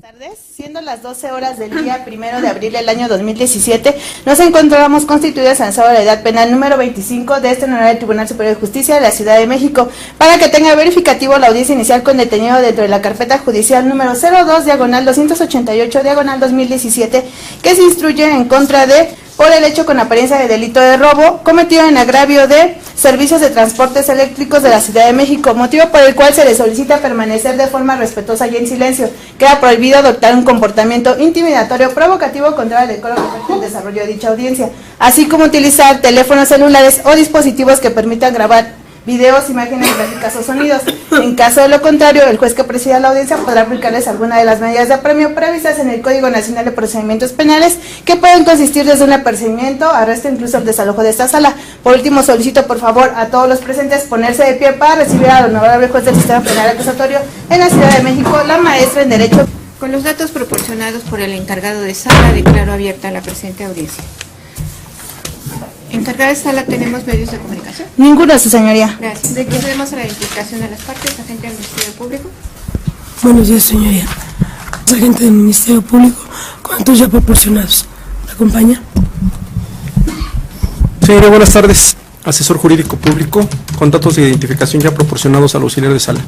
Tardes, siendo las 12 horas del día 1 de abril del año 2017, nos encontramos constituidos en la edad penal número 25 de este Honorable Tribunal Superior de Justicia de la Ciudad de México, para que tenga verificativo la audiencia inicial con detenido dentro de la carpeta judicial número 02/288/2017, que se instruye en contra de por el hecho con apariencia de delito de robo cometido en agravio de Servicios de Transportes Eléctricos de la Ciudad de México, motivo por el cual se le solicita permanecer de forma respetuosa y en silencio. Queda prohibido adoptar un comportamiento intimidatorio, provocativo contra el decoro que el desarrollo de dicha audiencia, así como utilizar teléfonos celulares o dispositivos que permitan grabar videos, imágenes gráficas o sonidos. En caso de lo contrario, el juez que presida la audiencia podrá aplicarles alguna de las medidas de apremio previstas en el Código Nacional de Procedimientos Penales, que pueden consistir desde un apercibimiento, arresto, incluso el desalojo de esta sala. Por último, solicito por favor a todos los presentes ponerse de pie para recibir al honorable juez del sistema penal acusatorio en la Ciudad de México, la maestra en Derecho. Con los datos proporcionados por el encargado de sala, declaro abierta la presente audiencia. Encargada de sala, ¿tenemos medios de comunicación? Ninguno, su señoría. Gracias. Procedemos a la identificación de las partes. Agente del Ministerio Público. Buenos días, señoría. Agente del Ministerio Público, con datos ya proporcionados. ¿Me acompaña? Señoría, buenas tardes. Asesor jurídico público, con datos de identificación ya proporcionados al auxiliar de sala.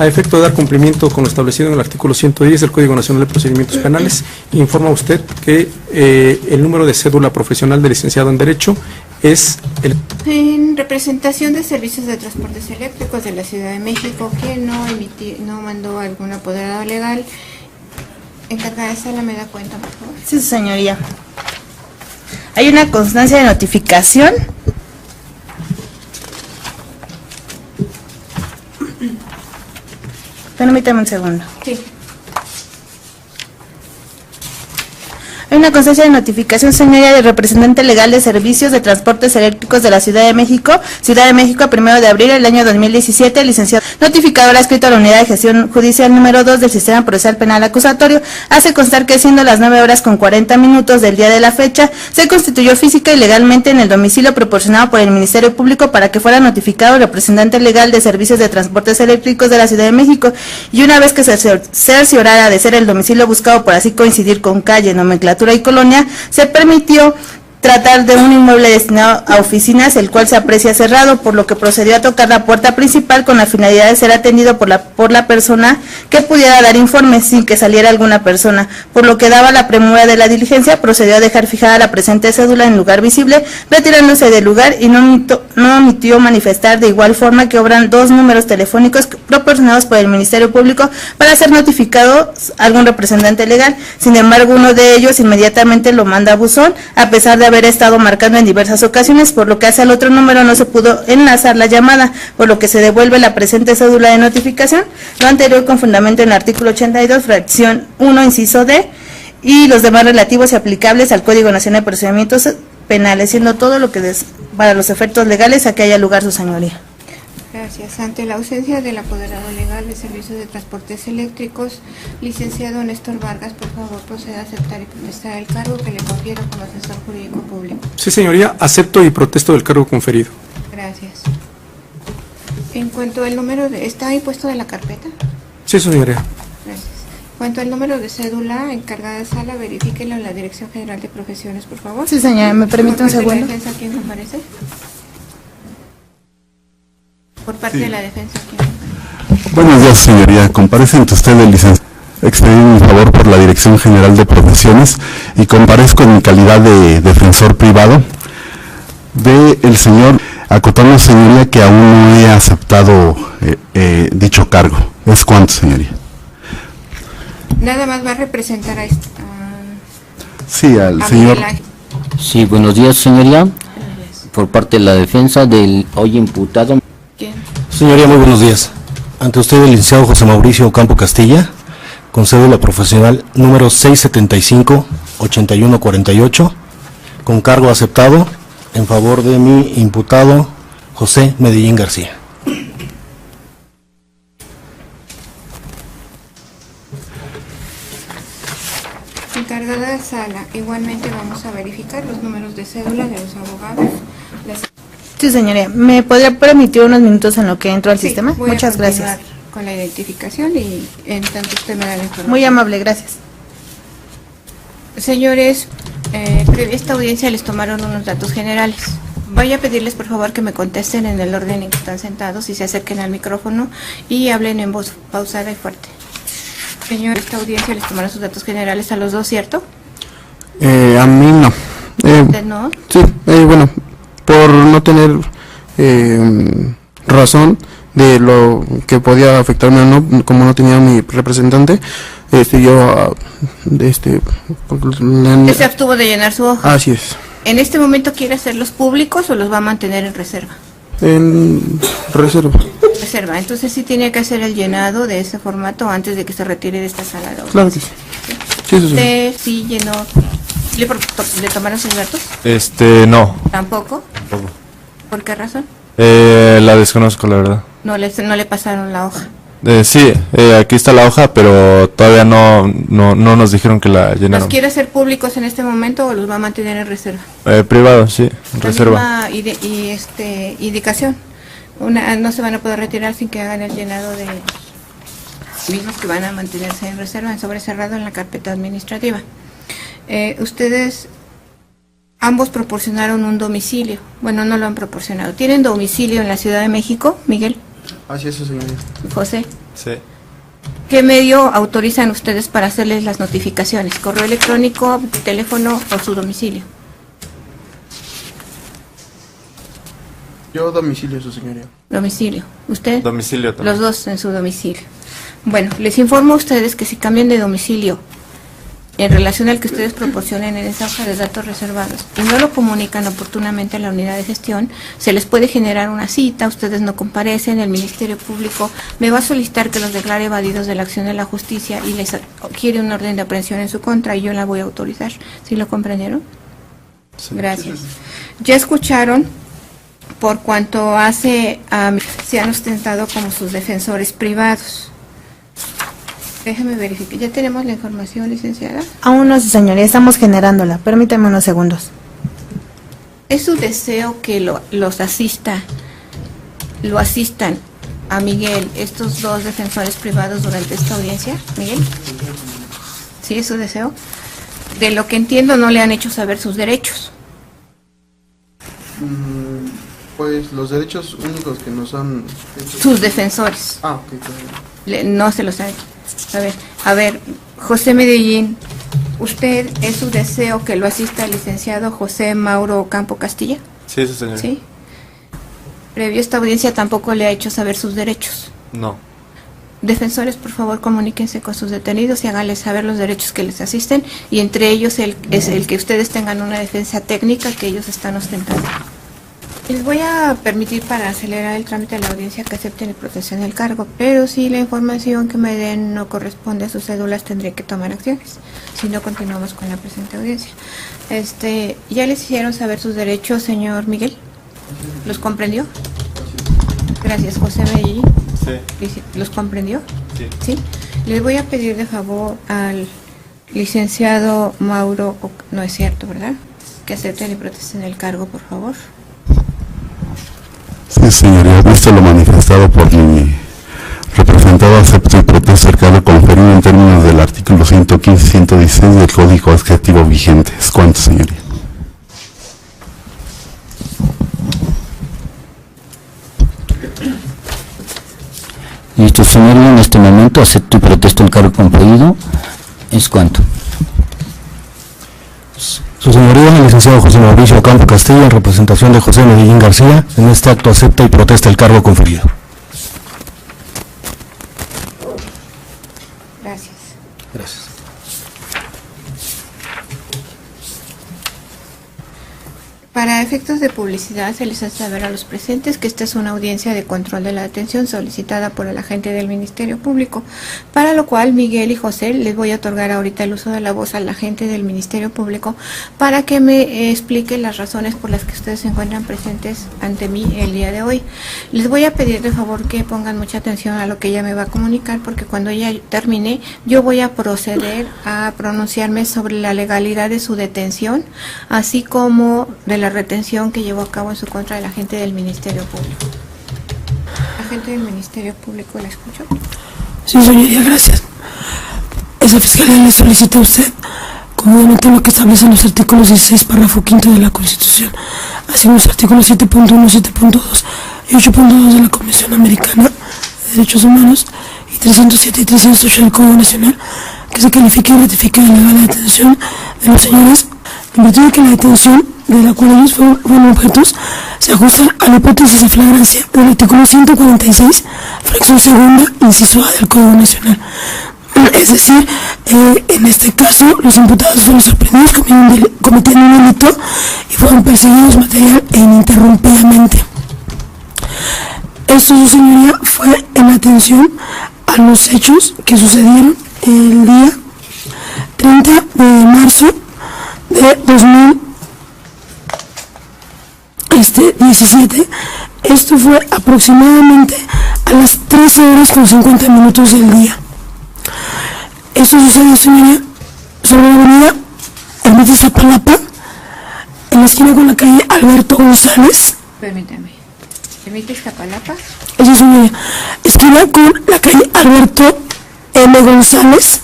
A efecto de dar cumplimiento con lo establecido en el artículo 110 del Código Nacional de Procedimientos Penales, informa usted que el número de cédula profesional del licenciado en Derecho es el... En representación de Servicios de Transportes Eléctricos de la Ciudad de México, que no mandó algún apoderado legal, encargada de sala, ¿me da cuenta, por favor? Sí, su señoría. Hay una constancia de notificación. Permítame un segundo. Sí. Hay una constancia de notificación, señoría, del representante legal de Servicios de Transportes Eléctricos de la Ciudad de México, a 1 de abril del año 2017, licenciado notificador adscrito a la Unidad de Gestión Judicial número 2 del Sistema Procesal Penal Acusatorio, hace constar que siendo las 9:40 del día de la fecha, se constituyó física y legalmente en el domicilio proporcionado por el Ministerio Público para que fuera notificado el representante legal de Servicios de Transportes Eléctricos de la Ciudad de México, y una vez que se cerciorara de ser el domicilio buscado por así coincidir con calle, nomenclatura y colonia, se permitió tratar de un inmueble destinado a oficinas, el cual se aprecia cerrado, por lo que procedió a tocar la puerta principal con la finalidad de ser atendido por la persona que pudiera dar informes sin que saliera alguna persona, por lo que daba la premura de la diligencia, procedió a dejar fijada la presente cédula en lugar visible, retirándose del lugar y no omitió manifestar de igual forma que obran 2 números telefónicos proporcionados por el Ministerio Público para ser notificado algún representante legal. Sin embargo, uno de ellos inmediatamente lo manda a buzón, a pesar de haber estado marcando en diversas ocasiones, por lo que hacia el otro número no se pudo enlazar la llamada, por lo que se devuelve la presente cédula de notificación, lo anterior con fundamento en el artículo 82, fracción 1, inciso D, y los demás relativos y aplicables al Código Nacional de Procedimientos Penales, siendo todo lo que para los efectos legales a que haya lugar, su señoría. Gracias. Ante la ausencia del apoderado legal de Servicios de Transportes Eléctricos, licenciado Néstor Vargas, por favor, proceda a aceptar y protestar el cargo que le confiero como asesor jurídico público. Sí, señoría, acepto y protesto del cargo conferido. Gracias. En cuanto al número de... ¿Está ahí puesto de la carpeta? Sí, señoría. Gracias. En cuanto al número de cédula, encargada de sala, verifíquelo en la Dirección General de Profesiones, por favor. Sí, señora, ¿me permite un segundo? ¿Por parte de la defensa quién comparece? Por parte de la defensa, ¿quién? Buenos días, señoría. Comparece ante usted el licenciado. Expedir mi favor por la Dirección General de Profesiones y comparezco en mi calidad de defensor privado del señor, acotando, señoría, que aún no he aceptado dicho cargo. ¿Es cuánto, señoría? Nada más va a representar a sí, al señor. Sí, buenos días, señoría. Por parte de la defensa del hoy imputado. ¿Quién? Señoría, muy buenos días. Ante usted el licenciado José Mauricio Ocampo Castilla, con cédula profesional número 675-8148, con cargo aceptado en favor de mi imputado José Medellín García. Encargada de sala, igualmente vamos a verificar los números de cédula de los abogados. Sí, señoría. ¿Me podría permitir unos minutos en lo que entro al sistema? Voy Muchas a gracias. con la identificación y en tanto usted me da la información. Muy amable, gracias. Señores, previa esta audiencia les tomaron unos datos generales. Voy a pedirles por favor que me contesten en el orden en que están sentados y se acerquen al micrófono y hablen en voz pausada y fuerte. Señor, esta audiencia les tomaron sus datos generales a los dos, ¿cierto? A mí no. ¿Usted no? Sí, bueno, por no tener razón de lo que podía afectarme o no, como no tenía mi representante, yo ¿Usted se abstuvo de llenar su hoja? Así es. ¿En este momento quiere hacerlos públicos o los va a mantener en reserva? En reserva. Reserva, entonces sí tiene que hacer el llenado de ese formato antes de que se retire de esta sala de audiencia. Claro que sí. Sí, eso sí. ¿Usted sí llenó? ¿Le tomaron sus datos? No. ¿Tampoco? Tampoco. ¿Por qué razón? La desconozco, la verdad. No le pasaron la hoja. Sí, aquí está la hoja, pero todavía no nos dijeron que la llenaron. ¿Los quiere hacer públicos en este momento o los va a mantener en reserva? Privado, sí, en La reserva. misma indicación. No se van a poder retirar sin que hagan el llenado de mismos que van a mantenerse en reserva, en sobre cerrado en la carpeta administrativa. Ustedes ambos proporcionaron un domicilio. Bueno, no lo han proporcionado. ¿Tienen domicilio en la Ciudad de México, Miguel? Así es, señoría. José. Sí. ¿Qué medio autorizan ustedes para hacerles las notificaciones? ¿Correo electrónico, teléfono o su domicilio? Yo domicilio, su señoría. Domicilio. ¿Usted? Domicilio también. Los dos en su domicilio. Bueno, les informo a ustedes que si cambian de domicilio en relación al que ustedes proporcionen en esa hoja de datos reservados y no lo comunican oportunamente a la unidad de gestión, se les puede generar una cita, ustedes no comparecen, el Ministerio Público me va a solicitar que los declare evadidos de la acción de la justicia y les quiere una orden de aprehensión en su contra y yo la voy a autorizar. ¿Sí lo comprendieron? Sí. Gracias. Ya escucharon por cuanto hace se han ostentado como sus defensores privados. Déjeme verificar. ¿Ya tenemos la información, licenciada? Aún no, señoría, estamos generándola. Permítame unos segundos. ¿Es su deseo que lo asistan a Miguel, estos dos defensores privados durante esta audiencia, Miguel? ¿Sí es su deseo? De lo que entiendo no le han hecho saber sus derechos. Pues los derechos únicos que nos han hecho... Sus defensores. Ah, ok. No se los han hecho. A ver, José Medellín, ¿usted es su deseo que lo asista el licenciado José Mauro Campo Castilla? Sí, sí, señor. ¿Sí? Previo a esta audiencia tampoco le ha hecho saber sus derechos. No. Defensores, por favor, comuníquense con sus detenidos y háganles saber los derechos que les asisten y entre ellos es el que ustedes tengan una defensa técnica que ellos están ostentando. Les voy a permitir para acelerar el trámite de la audiencia que acepten y protejan el cargo, pero si la información que me den no corresponde a sus cédulas tendré que tomar acciones. Si no, continuamos con la presente audiencia. ¿Ya les hicieron saber sus derechos, señor Miguel? ¿Los comprendió? Gracias, José Medellín. Sí. ¿Los comprendió? Sí. ¿Sí? Les voy a pedir de favor al licenciado Mauro, no es cierto, ¿verdad? Que acepten y protesten el cargo, por favor. Sí, señoría, visto lo manifestado por mi representado, acepto y protesto el cargo conferido en términos del artículo 115-116 del Código Adjetivo vigente. ¿Es cuánto, señoría? Listo, señoría, en este momento acepto y protesto el cargo conferido. ¿Es cuánto? Su señoría, el licenciado José Mauricio Campo Castilla, en representación de José Medellín García, en este acto acepta y protesta el cargo conferido. Gracias. Gracias. Para efectos de publicidad se les hace saber a los presentes que esta es una audiencia de control de la detención solicitada por el agente del Ministerio Público, para lo cual Miguel y José les voy a otorgar ahorita el uso de la voz al agente del Ministerio Público para que me explique las razones por las que ustedes se encuentran presentes ante mí el día de hoy. Les voy a pedir de favor que pongan mucha atención a lo que ella me va a comunicar, porque cuando ella termine yo voy a proceder a pronunciarme sobre la legalidad de su detención, así como de la retención que llevó a cabo en su contra el agente del Ministerio Público. agente del Ministerio Público, ¿la escucho? Sí, señoría, gracias. Esa fiscalía le solicita a usted, comúnmente lo que establecen los artículos 16, párrafo 5 de la Constitución, así como los artículos 7.1, 7.2 y 8.2 de la Convención Americana de Derechos Humanos y 307 y 308 del Código Nacional, que se califique y ratifique la legal detención de los señores, en virtud de que la detención de la cual ellos fueron objetos se ajusta a la hipótesis de flagrancia del artículo 146, fracción segunda, inciso A del Código Nacional. Es decir, en este caso, los imputados fueron sorprendidos cometiendo un delito y fueron perseguidos material e ininterrumpidamente. Esto, su señoría, fue en atención a los hechos que sucedieron el día 30 de marzo de 2017. Esto fue aproximadamente a las 13:50 del día. Esto sucedió, señoría, sobre la avenida Ermita Iztapalapa, en la esquina con la calle Alberto González. Permítame. ¿Ermita Iztapalapa? Eso, señoría. Esquina con la calle Alberto M. González,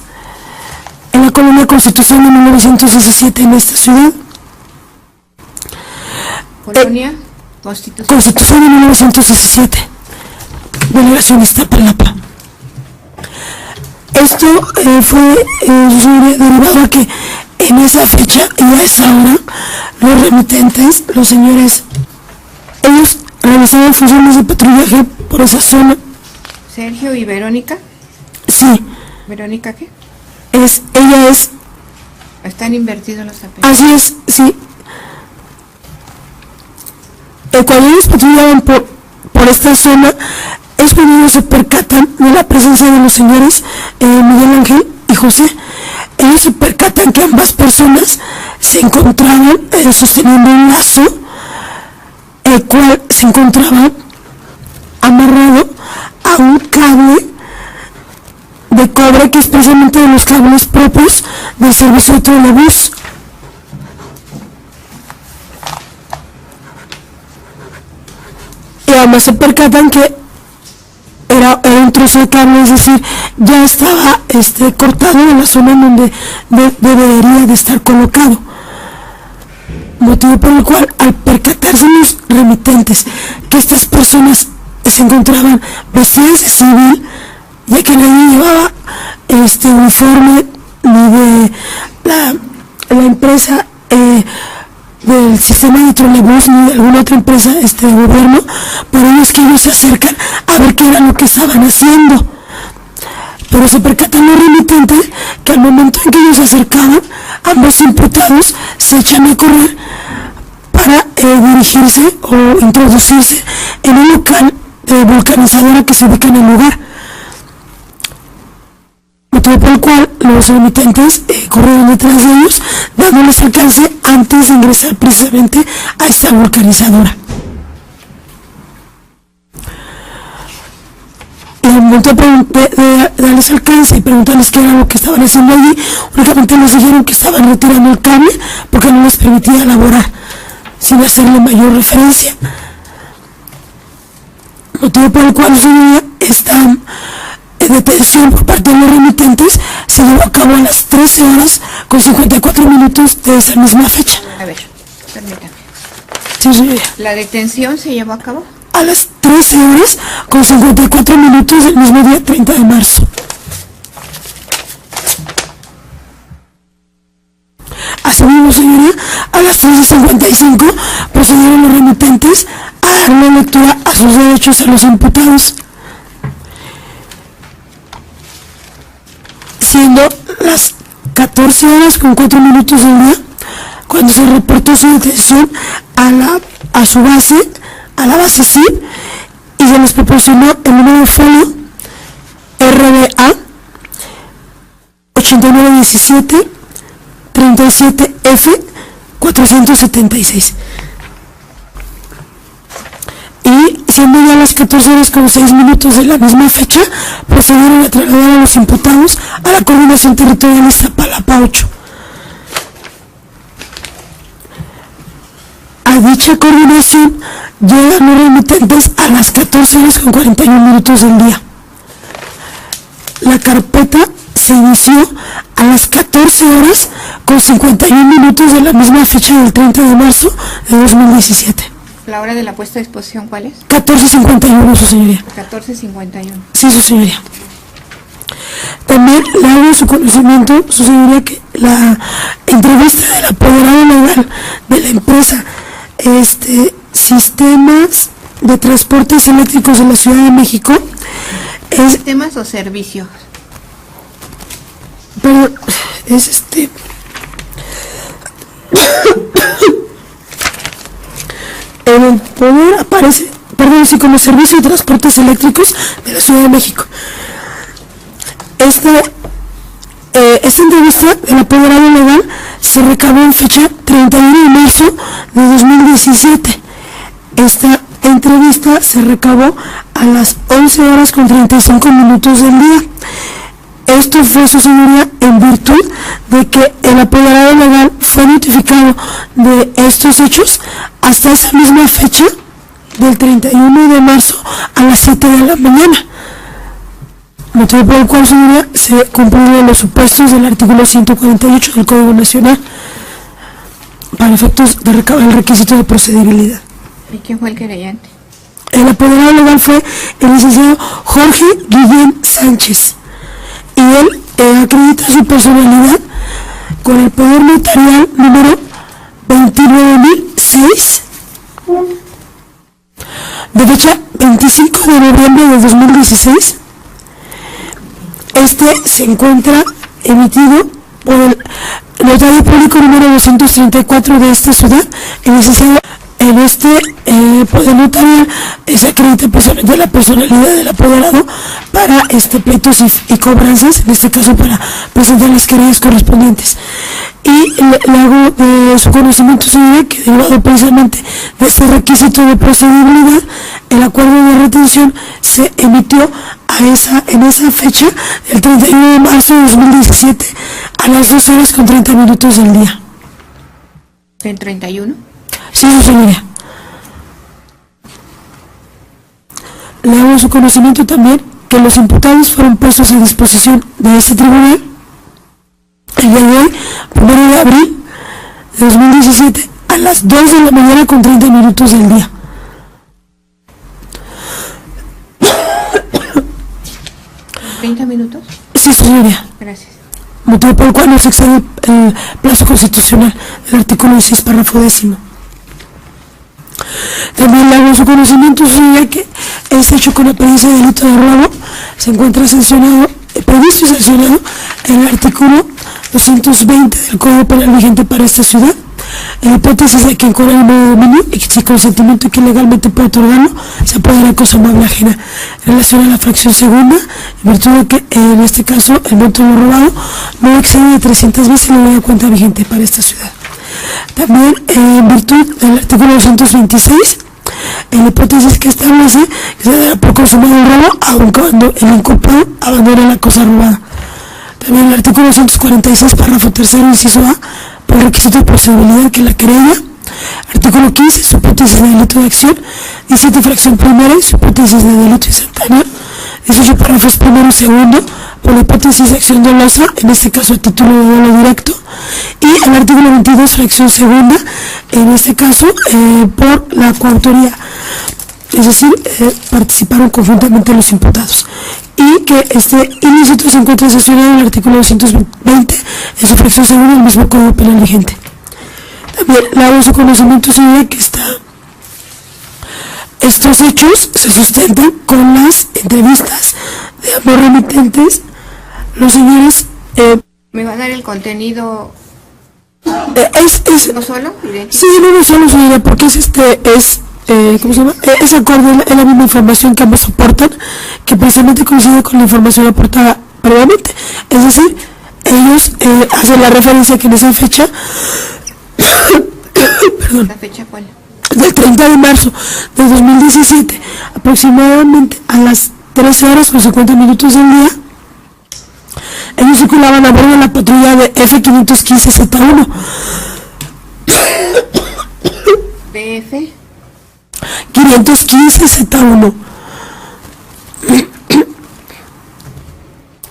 en la colonia Constitución de 1917 en esta ciudad. ¿Colonia? Constitución de 1917, delegación Iztapalapa. Esto fue derivado a que en esa fecha y a esa hora los remitentes, los señores, ellos realizaban funciones de patrullaje por esa zona. ¿Sergio y Verónica? Sí. ¿Verónica qué? Ella es... Están invertidos los apellidos. Así es, sí. Cuando ellos patrullaban por esta zona, es cuando ellos se percatan de la presencia de los señores Miguel Ángel y José. Ellos se percatan que ambas personas se encontraban sosteniendo un lazo, el cual se encontraba amarrado a un cable de cobre, que es precisamente de los cables propios del servicio de trolebús. Y además se percatan que era un trozo de cable, es decir, ya estaba cortado en la zona en donde debería de estar colocado. Motivo por el cual, al percatarse los remitentes que estas personas se encontraban vestidas de civil, ya que nadie llevaba uniforme ni de la empresa del sistema de trolebús ni de alguna otra empresa de gobierno, por ello es que ellos se acercan a ver qué era lo que estaban haciendo. Pero se percatan los remitentes que al momento en que ellos se acercaban, ambos imputados se echan a correr para dirigirse o introducirse en un local de vulcanizadora que se ubica en el lugar. Motivo por el cual los remitentes corrieron detrás de ellos, dándoles alcance antes de ingresar precisamente a esta vulcanizadora. Y al momento de darles alcance y preguntarles qué era lo que estaban haciendo allí, únicamente les dijeron que estaban retirando el cable porque no les permitía elaborar, sin hacerle mayor referencia. Motivo por el cual esta detención por parte de los remitentes se llevó a cabo a las 13:54 de esa misma fecha. A ver, permítame. Sí, señoría. ¿La detención se llevó a cabo? A las 13:54 del mismo día 30 de marzo. Asimismo, señoría, a las 13:55 procedieron los remitentes a dar una lectura a sus derechos a los imputados, siendo las 14:04 del día cuando se reportó su detención a su base, a la base CID, y se les proporcionó el número de folio RBA 8917 37F 476. Y siendo ya las 14:06 de la misma fecha, procedieron a trasladar a los imputados a la Coordinación Territorial Iztapalapa 8. A dicha coordinación llegan los remitentes a las 14 horas con 41 minutos del día. La carpeta se inició a las 14 horas con 51 minutos de la misma fecha del 30 de marzo de 2017. ¿La hora de la puesta a disposición cuál es? 14:51, su señoría. 14:51. Sí, su señoría. También le hago su conocimiento, su señoría, que la entrevista del apoderado legal de la empresa Sistemas de Transportes Eléctricos de la Ciudad de México es... ¿Sistemas o servicios? Pero es en el poder aparece, sí, como Servicio de Transportes Eléctricos de la Ciudad de México. Esta entrevista del apoderado legal se recabó en fecha 31 de marzo de 2017. Esta entrevista se recabó a las 11 horas con 35 minutos del día. Esto fue, su señoría, en virtud de que el apoderado legal fue notificado de estos hechos hasta esa misma fecha del 31 de marzo a las 7 de la mañana. Motivo por el cual, señoría, se cumplieron los supuestos del artículo 148 del Código Nacional para efectos de recabar el requisito de procedibilidad. ¿Y quién fue el querellante? El apoderado legal fue el licenciado Jorge Guillén Sánchez, y él acredita su personalidad con el poder notarial número 29.006 de fecha 25 de noviembre de 2016. Este se encuentra emitido por el notario público número 234 de esta ciudad, el licenciado. En este poder notarial se acredita precisamente la personalidad del apoderado para pleitos y cobranzas, en este caso para presentar las querellas correspondientes. Y le hago de su conocimiento, señoría, que derivado precisamente de este requisito de procedibilidad, el acuerdo de retención se emitió en esa fecha, el 31 de marzo de 2017, a las 2 horas con 30 minutos del día. ¿En 31? Sí, su señoría. Le hago su conocimiento también que los imputados fueron puestos a disposición de este tribunal el día de hoy, 1 de abril de 2017, a las 2 de la mañana con 30 minutos del día. ¿30 minutos? Sí, su señoría. Gracias. Motivo por el cual no se excede el plazo constitucional, el artículo 16, párrafo 10º. También le hago su conocimiento, señoría, que este hecho con apariencia de delito de robo se encuentra sancionado, previsto y sancionado en el artículo 220 del Código Penal vigente para esta ciudad. En hipótesis de que incurra el nuevo dominio y que sin consentimiento que legalmente puede otorgarlo, se puede dar cosa amable ajena. En relación a la fracción segunda, en virtud de que en este caso el monto de lo robado no excede de 300 veces la unidad de cuenta vigente para esta ciudad. También en virtud del artículo 226, en la hipótesis que establece que se dará por consumado el robo aun cuando el inculpado abandone la cosa robada. También el artículo 246, párrafo 3º, inciso A, por requisito de procedibilidad que la querella. Artículo 15, su hipótesis de delito de acción. 17, fracción primera, su hipótesis de delito instantáneo. 18, párrafos primero y segundo, por la hipótesis de acción dolosa, en este caso a título de dolo directo. Y el artículo 22, fracción segunda, en este caso por la coautoría, es decir, participaron conjuntamente los imputados. Y que este ilícito se encuentra sancionado en el artículo 220, en su fracción segunda del mismo Código Penal vigente. También le hago su conocimiento, señora, que estos hechos se sustentan con las entrevistas de ambos remitentes. Los señores... ¿Me va a dar el contenido? ¿No solo? Sí, no solo, señora, porque ¿cómo se llama? Es acorde a la misma información que ambos soportan, que precisamente coincide con la información aportada previamente. Es decir, ellos hacen la referencia que en esa fecha, perdón, ¿La fecha cuál? Del 30 de marzo de 2017, aproximadamente a las 13 horas con 50 minutos del día, ellos circulaban a bordo de la patrulla de F515Z1. ¿BF? 515Z1.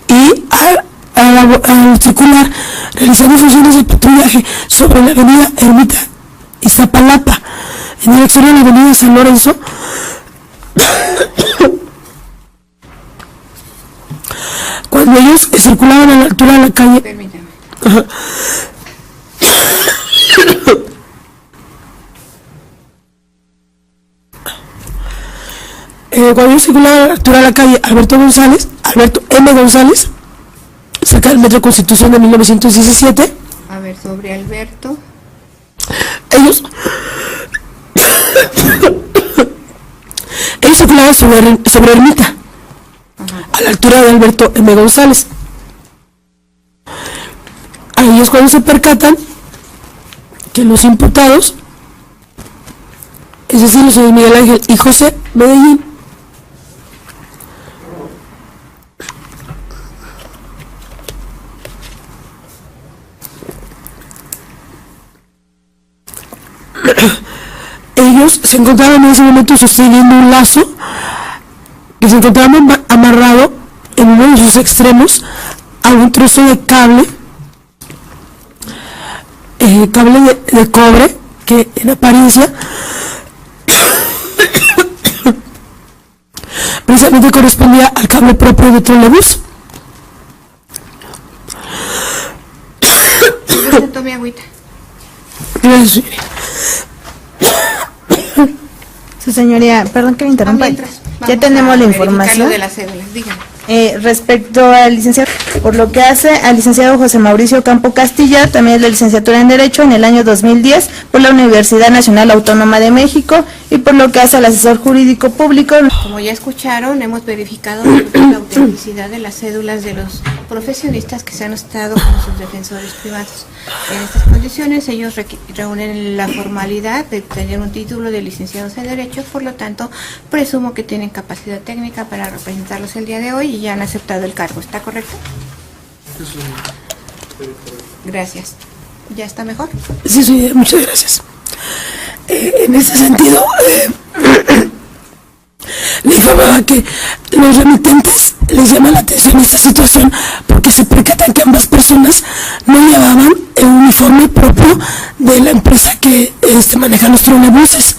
Y al circular, realizando funciones de patrullaje sobre la avenida Ermita Iztapalapa, en dirección a la avenida San Lorenzo, cuando ellos circulaban a la altura de la calle. Permítame. Cuando ellos circulaban a la altura de la calle Alberto M. González, cerca del Metro Constitución de 1917. A ver, sobre Alberto. Ellos circulaban sobre Ermita, a la altura de Alberto M. González. A ellos cuando se percatan que los imputados, es decir, los señores Miguel Ángel y José Medellín, ellos se encontraban en ese momento sosteniendo un lazo que se encontraba amarrado en uno de sus extremos a un trozo de cable de cobre que en apariencia precisamente correspondía al cable propio de trolebús. Tome agüita. Gracias. Su señoría, perdón que me interrumpa. Ya tenemos la información. De las cédulas, dígame. Respecto al licenciado, por lo que hace al licenciado José Mauricio Campo Castilla, también es la licenciatura en Derecho en el año 2010 por la Universidad Nacional Autónoma de México, y por lo que hace al asesor jurídico público. Como ya escucharon, hemos verificado la autenticidad de las cédulas de los profesionistas que se han estado con sus defensores privados. En estas condiciones, ellos reúnen la formalidad de tener un título de licenciados en Derecho, por lo tanto, presumo que tienen capacidad técnica para representarlos el día de hoy y ya han aceptado el cargo. ¿Está correcto? Gracias. ¿Ya está mejor? Sí, sí, muchas gracias. En este sentido, le informaba que los remitentes les llama la atención esta situación porque se percatan que ambas personas no llevaban el uniforme propio de la empresa que maneja los trolebuses.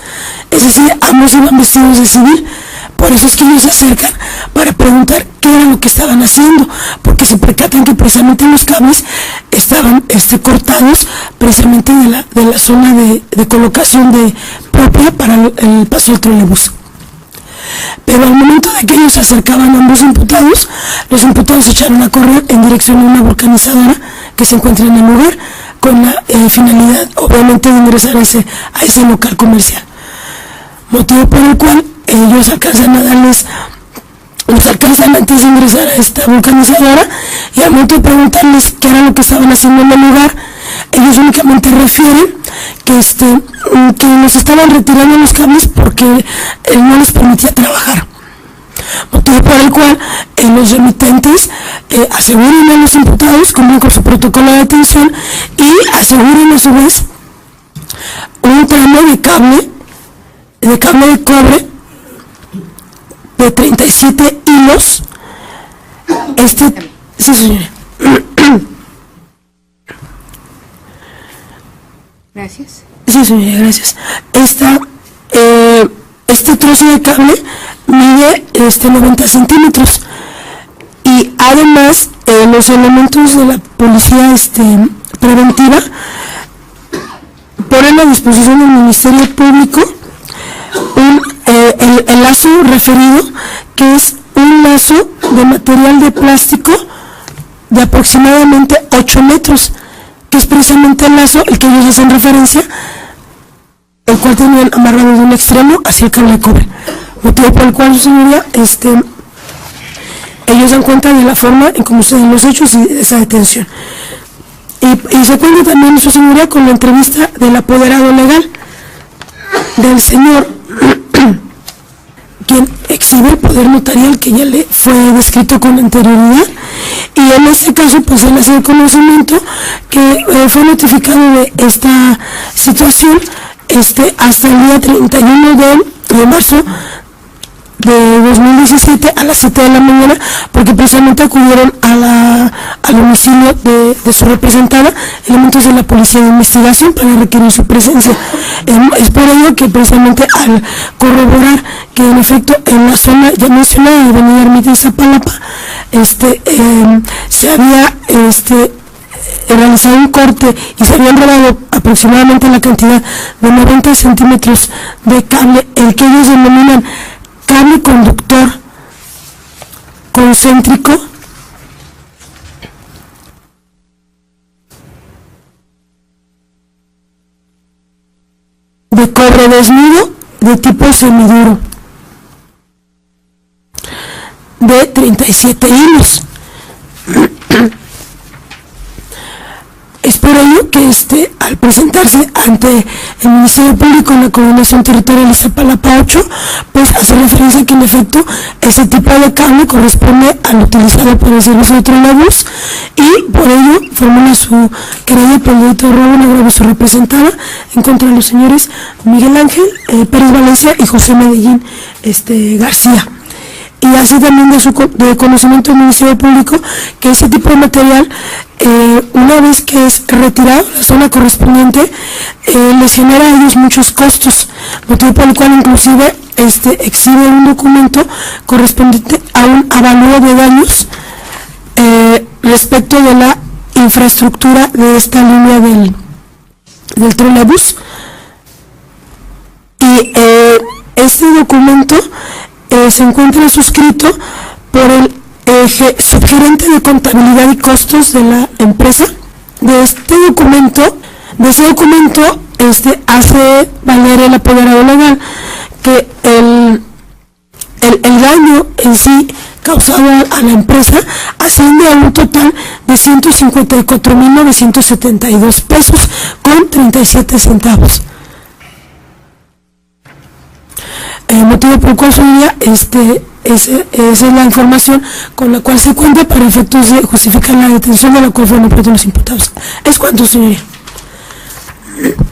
Es decir, ambos iban vestidos de civil. Por eso es que ellos se acercan para preguntar qué era lo que estaban haciendo, porque se percatan que precisamente los cables estaban cortados precisamente de la zona de colocación propia para el paso del trolebús. Pero al momento de que ellos se acercaban a ambos imputados, los imputados se echaron a correr en dirección a una vulcanizadora que se encuentra en el lugar, con la finalidad obviamente de ingresar a ese local comercial, motivo por el cual ellos los alcanzan antes de ingresar a esta vulcanizadora, y al momento de preguntarles qué era lo que estaban haciendo en el lugar, ellos únicamente refieren que los estaban retirando los cables porque él no les permitía trabajar, motivo por el cual los remitentes aseguran a los imputados, cumplen con su protocolo de detención y aseguran a su vez un tramo de cable de cobre de 37 hilos. Sí, señora. Gracias. Sí, señora, gracias. Este trozo de cable mide 90 centímetros, y además los elementos de la policía preventiva ponen a disposición del Ministerio Público el lazo referido, que es un lazo de material de plástico de aproximadamente 8 metros, que es precisamente el lazo el que ellos hacen referencia, el cual tenían amarrado de un extremo hacia el cable de cobre, motivo por el cual, su señoría, ellos dan cuenta de la forma en cómo se dan los hechos y de esa detención. Y se cuenta también, su señoría, con la entrevista del apoderado legal del señor quien exhibe el poder notarial que ya le fue descrito con anterioridad, y en este caso pues él hace el conocimiento que fue notificado de esta situación hasta el día 31 de marzo de 2017 a las 7 de la mañana, porque precisamente acudieron al domicilio de su representada elementos de la Policía de Investigación para requerir su presencia. Es por ello que precisamente al corroborar que en efecto en la zona ya mencionada de Avenida Ermita y Iztapalapa se había realizado un corte y se habían robado aproximadamente la cantidad de 90 centímetros de cable, el que ellos denominan cable conductor concéntrico, de cobre desnudo de tipo semiduro de 37 hilos. Es por ello que al presentarse ante el Ministerio Público en la Coordinación Territorial Iztapalapa 8, pues hace referencia a que en efecto ese tipo de cable corresponde al utilizado por el servicio de trolebús, y por ello formula su querella por el delito de robo en agravio su representada en contra de los señores Miguel Ángel Pérez Valencia y José Medellín García. Y así también de conocimiento del Ministerio Público que ese tipo de material, una vez que es retirado la zona correspondiente, les genera a ellos muchos costos, motivo por el cual inclusive exhibe un documento correspondiente a un avalúo de daños respecto de la infraestructura de esta línea del trolebús. Y este documento se encuentra suscrito por el subgerente de contabilidad y costos de la empresa. De ese documento hace valer el apoderado legal que el daño en sí causado a la empresa asciende a un total de 154.972 pesos con 37 centavos. Motivo por el cual sería esa es la información con la cual se cuenta para efectos de justificar la detención de la cual fueron objeto los imputados. ¿Es cuánto, señoría?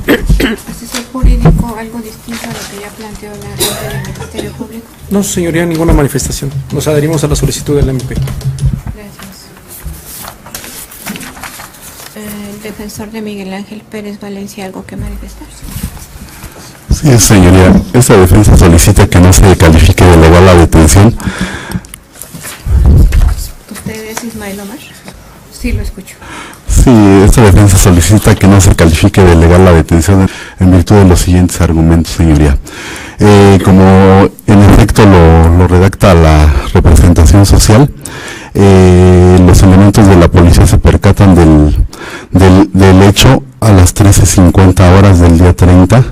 Asesor jurídico, algo distinto a lo que ya planteó la gente del Ministerio Público. No, señoría, ninguna manifestación. Nos adherimos a la solicitud del MP. Gracias. El defensor de Miguel Ángel Pérez Valencia, ¿algo que manifestar? Sí, señoría, esta defensa solicita que no se califique de legal la detención. ¿Usted es Ismael Omar? Sí, lo escucho. Sí, esta defensa solicita que no se califique de legal la detención en virtud de los siguientes argumentos, señoría. Como en efecto lo redacta la representación social, los elementos de la policía se percatan del hecho a las 13:50 horas del día 30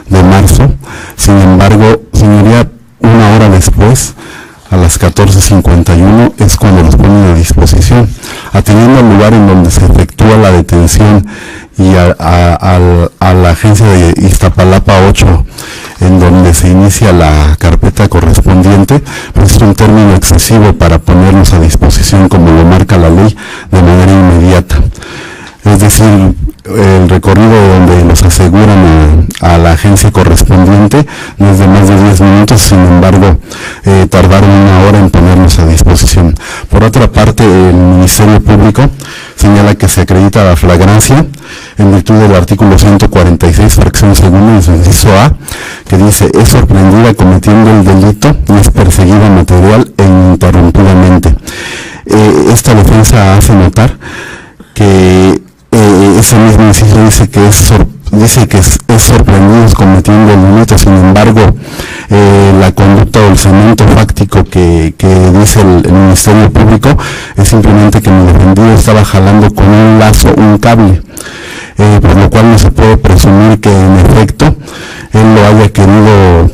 de marzo. Sin embargo, señoría, una hora después, a las 14:51, es cuando los ponen a disposición, atendiendo al lugar en donde se efectúa la detención y a la agencia de Iztapalapa 8, en donde se inicia la carpeta correspondiente, pues es un término excesivo para ponerlos a disposición como lo marca la ley de manera inmediata. Es decir, el recorrido donde los aseguran a la agencia correspondiente no es de más de 10 minutos, sin embargo, tardaron una hora en ponerlos a disposición. Por otra parte, el Ministerio Público señala que se acredita la flagrancia en virtud del artículo 146, fracción segunda, en su inciso A, que dice: es sorprendida cometiendo el delito y es perseguida material e ininterrumpidamente. Esta defensa hace notar que ese mismo inciso dice que es sorprendido cometiendo el delito. Sin embargo, la conducta o el cemento fáctico que dice el Ministerio Público es simplemente que mi defendido estaba jalando con un lazo un cable, por lo cual no se puede presumir que en efecto él lo haya querido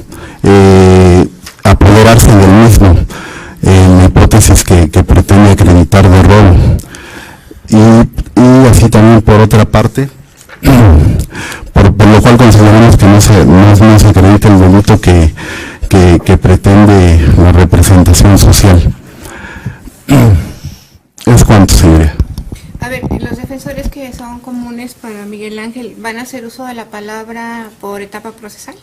apoderarse del mismo, en la hipótesis que pretende acreditar de robo. Y así también, por otra parte, por lo cual consideramos que no se acredita el delito que pretende la representación social. ¿Es cuánto, señoría? A ver, los defensores que son comunes para Miguel Ángel, ¿van a hacer uso de la palabra por etapa procesal?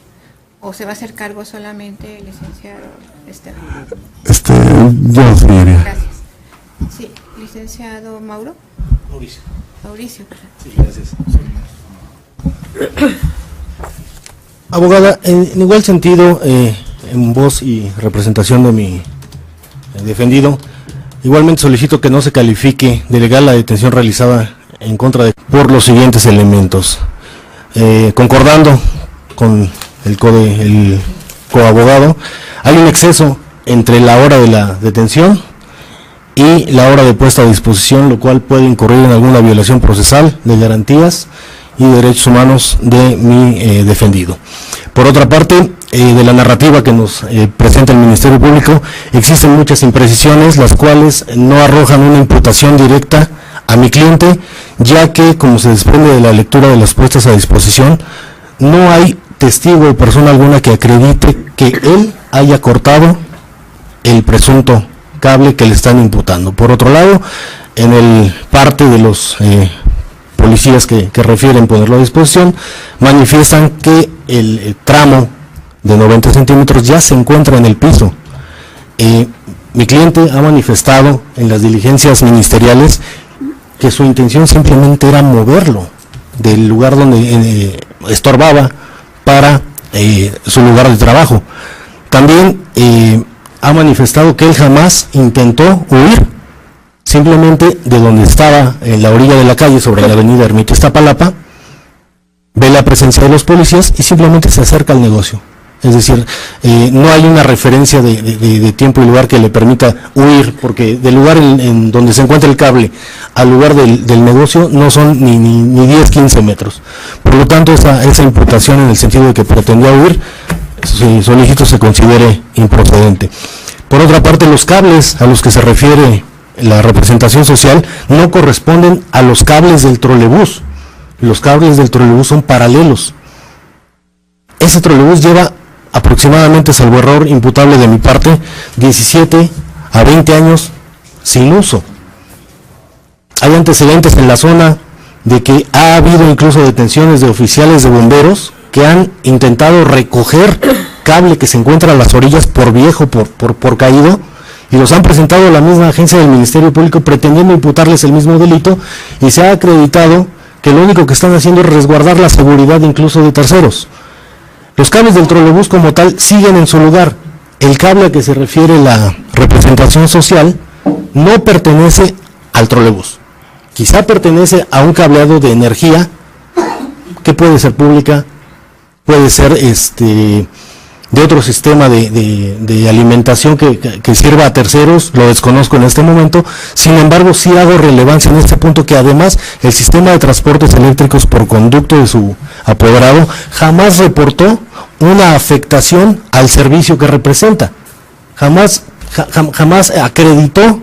¿O se va a hacer cargo solamente el licenciado Esteban? Yo, señoría. Gracias. Sí, licenciado Mauro. Mauricio, perdón. Sí, gracias. Abogada, en igual sentido, en voz y representación de mi defendido, igualmente solicito que no se califique de legal la detención realizada en contra de por los siguientes elementos. Concordando con el coabogado, hay un exceso entre la hora de la detención y la hora de puesta a disposición, lo cual puede incurrir en alguna violación procesal de garantías y derechos humanos de mi defendido. Por otra parte, de la narrativa que nos presenta el Ministerio Público, existen muchas imprecisiones, las cuales no arrojan una imputación directa a mi cliente, ya que, como se desprende de la lectura de las puestas a disposición, no hay testigo o persona alguna que acredite que él haya cortado el presunto cable que le están imputando. Por otro lado, en el parte de los policías que refieren ponerlo a disposición, manifiestan que el tramo de 90 centímetros ya se encuentra en el piso. Mi cliente ha manifestado en las diligencias ministeriales que su intención simplemente era moverlo del lugar donde estorbaba para su lugar de trabajo. También ha manifestado que él jamás intentó huir, simplemente de donde estaba en la orilla de la calle sobre la avenida Ermita Iztapalapa, ve la presencia de los policías y simplemente se acerca al negocio. Es decir, no hay una referencia de tiempo y lugar que le permita huir, porque del lugar en donde se encuentra el cable al lugar del negocio no son ni 10, 15 metros. Por lo tanto, esa imputación en el sentido de que pretendía huir, solicito se considere improcedente. Por otra parte, los cables a los que se refiere la representación social no corresponden a los cables del trolebús. Los cables del trolebús son paralelos. Ese trolebús lleva aproximadamente, salvo error imputable de mi parte, 17 a 20 años sin uso. Hay antecedentes en la zona de que ha habido incluso detenciones de oficiales de bomberos que han intentado recoger cable que se encuentra a las orillas por viejo, por caído, y los han presentado a la misma agencia del Ministerio Público pretendiendo imputarles el mismo delito, y se ha acreditado que lo único que están haciendo es resguardar la seguridad incluso de terceros. Los cables del trolebús como tal siguen en su lugar. El cable a que se refiere la representación social no pertenece al trolebús. Quizá pertenece a un cableado de energía que puede ser pública, puede ser de otro sistema de alimentación que sirva a terceros, lo desconozco en este momento. Sin embargo, sí hago relevancia en este punto que además el sistema de transportes eléctricos por conducto de su apoderado jamás reportó una afectación al servicio que representa. Jamás acreditó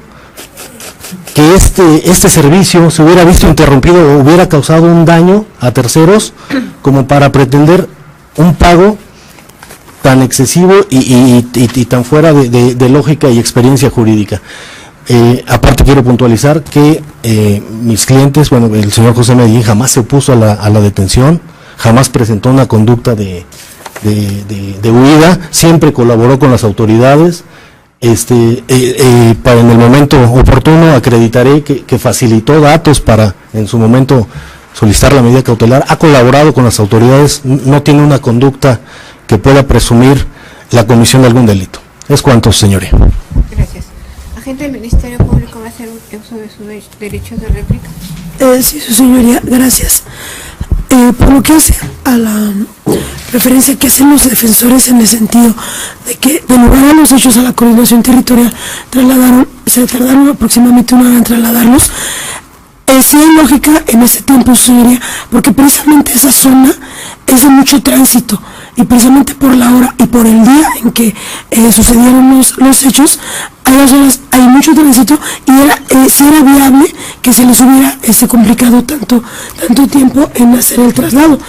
que este servicio se hubiera visto interrumpido o hubiera causado un daño a terceros como para pretender un pago tan excesivo y tan fuera de lógica y experiencia jurídica. Aparte quiero puntualizar que mis clientes, el señor José Medellín jamás se opuso a la detención, jamás presentó una conducta de huida, siempre colaboró con las autoridades. Para en el momento oportuno acreditaré que facilitó datos para en su momento solicitar la medida cautelar, ha colaborado con las autoridades, no tiene una conducta que pueda presumir la comisión de algún delito. Es cuanto, señoría. Gracias. Agente del Ministerio Público va a hacer uso de su derecho de réplica. Sí, su señoría, gracias. Por lo que hace a la referencia que hacen los defensores en el sentido de que del lugar a los hechos a la coordinación territorial se tardaron aproximadamente una hora en trasladarlos. Sí hay lógica en ese tiempo, su señoría, porque precisamente esa zona es de mucho tránsito y precisamente por la hora y por el día en que sucedieron los hechos, hay mucho tránsito y sí era viable que se les hubiera complicado tanto tiempo en hacer el traslado.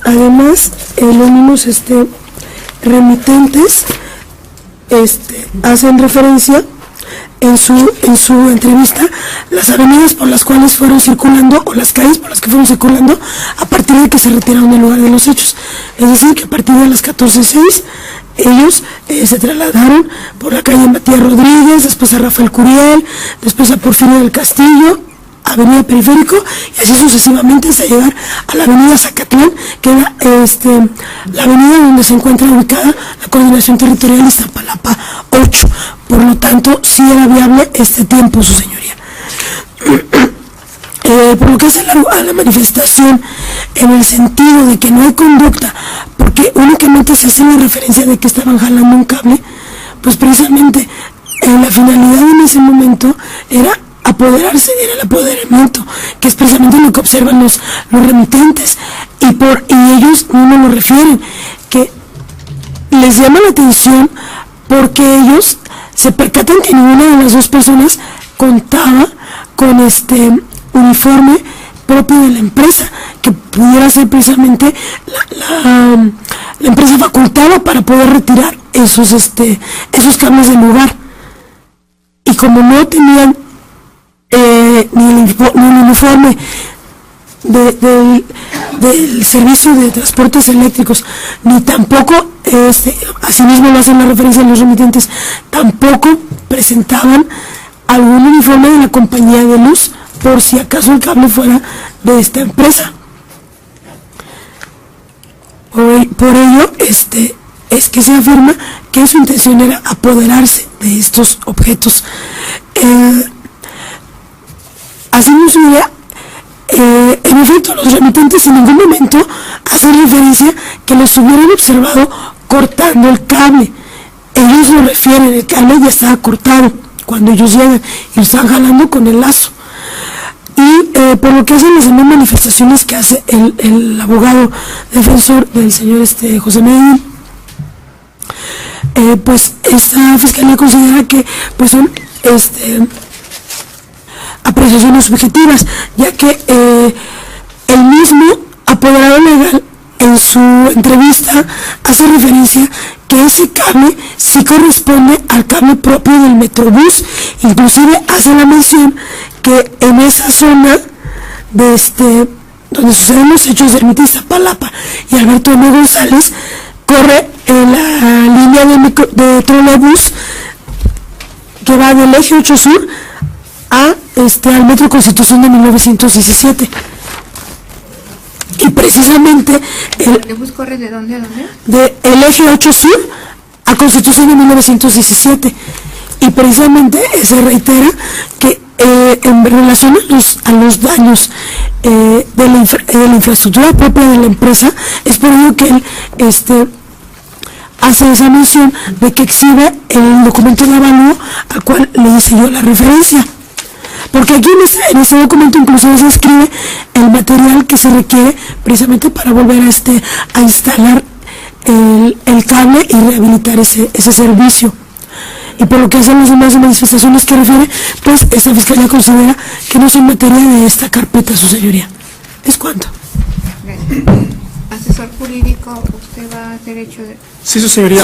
Además, los mismos remitentes hacen referencia en su entrevista las avenidas por las cuales fueron circulando o las calles por las que fueron circulando a partir de que se retiraron del lugar de los hechos. Es decir, que a partir de las 14:06 ellos se trasladaron por la calle Matías Rodríguez, después a Rafael Curiel, después a Porfirio del Castillo, Avenida Periférico, y así sucesivamente hasta llegar a la Avenida Zacatlán, que era la avenida donde se encuentra ubicada la Coordinación Territorial Iztapalapa 8. Por lo tanto, sí era viable este tiempo, su señoría. Por lo que hace a la manifestación, en el sentido de que no hay conducta, porque únicamente se hace la referencia de que estaban jalando un cable, pues precisamente la finalidad en ese momento era apoderarse, era el apoderamiento, que es precisamente lo que observan los remitentes, y ellos mismos lo refieren, que les llama la atención porque ellos se percatan que ninguna de las dos personas contaba con uniforme propio de la empresa, que pudiera ser precisamente la empresa facultada para poder retirar esos cables del lugar. Y como no tenían ni el uniforme del servicio de transportes eléctricos, ni tampoco, asimismo lo hacen la referencia a los remitentes, tampoco presentaban algún uniforme de la compañía de luz, por si acaso el cable fuera de esta empresa. Por ello, es que se afirma que su intención era apoderarse de estos objetos. Así nos diría, en efecto, los remitentes en ningún momento hacen referencia que los hubieran observado cortando el cable. Ellos lo refieren, el cable ya estaba cortado cuando ellos llegan y lo están jalando con el lazo. Y por lo que hacen las demás manifestaciones que hace el abogado defensor del señor José Medellín, pues esta fiscalía considera que pues son apreciaciones subjetivas, ya que el mismo apoderado legal en su entrevista hace referencia que ese cable sí corresponde al cable propio del Metrobús. Inclusive hace la mención que en esa zona de donde suceden los hechos de Ermita Iztapalapa y Alberto M. González, corre la línea de trolebús que va del eje 8 sur al Metro Constitución de 1917. Y precisamente ¿El bus corre de dónde a dónde? El eje 8 sur a Constitución de 1917. Y precisamente se reitera que en relación a los daños de la infraestructura propia de la empresa, es por ello que él hace esa mención de que exhibe el documento de avalúo al cual le hice yo la referencia. Porque aquí en ese documento inclusive se escribe el material que se requiere precisamente para volver a instalar el cable y rehabilitar ese servicio. Y por lo que hacen las demás manifestaciones que refiere, pues esta fiscalía considera que no son materia de esta carpeta, su señoría. ¿Es cuánto? Gracias. Asesor jurídico, ¿usted va a derecho de...? Sí, su señoría.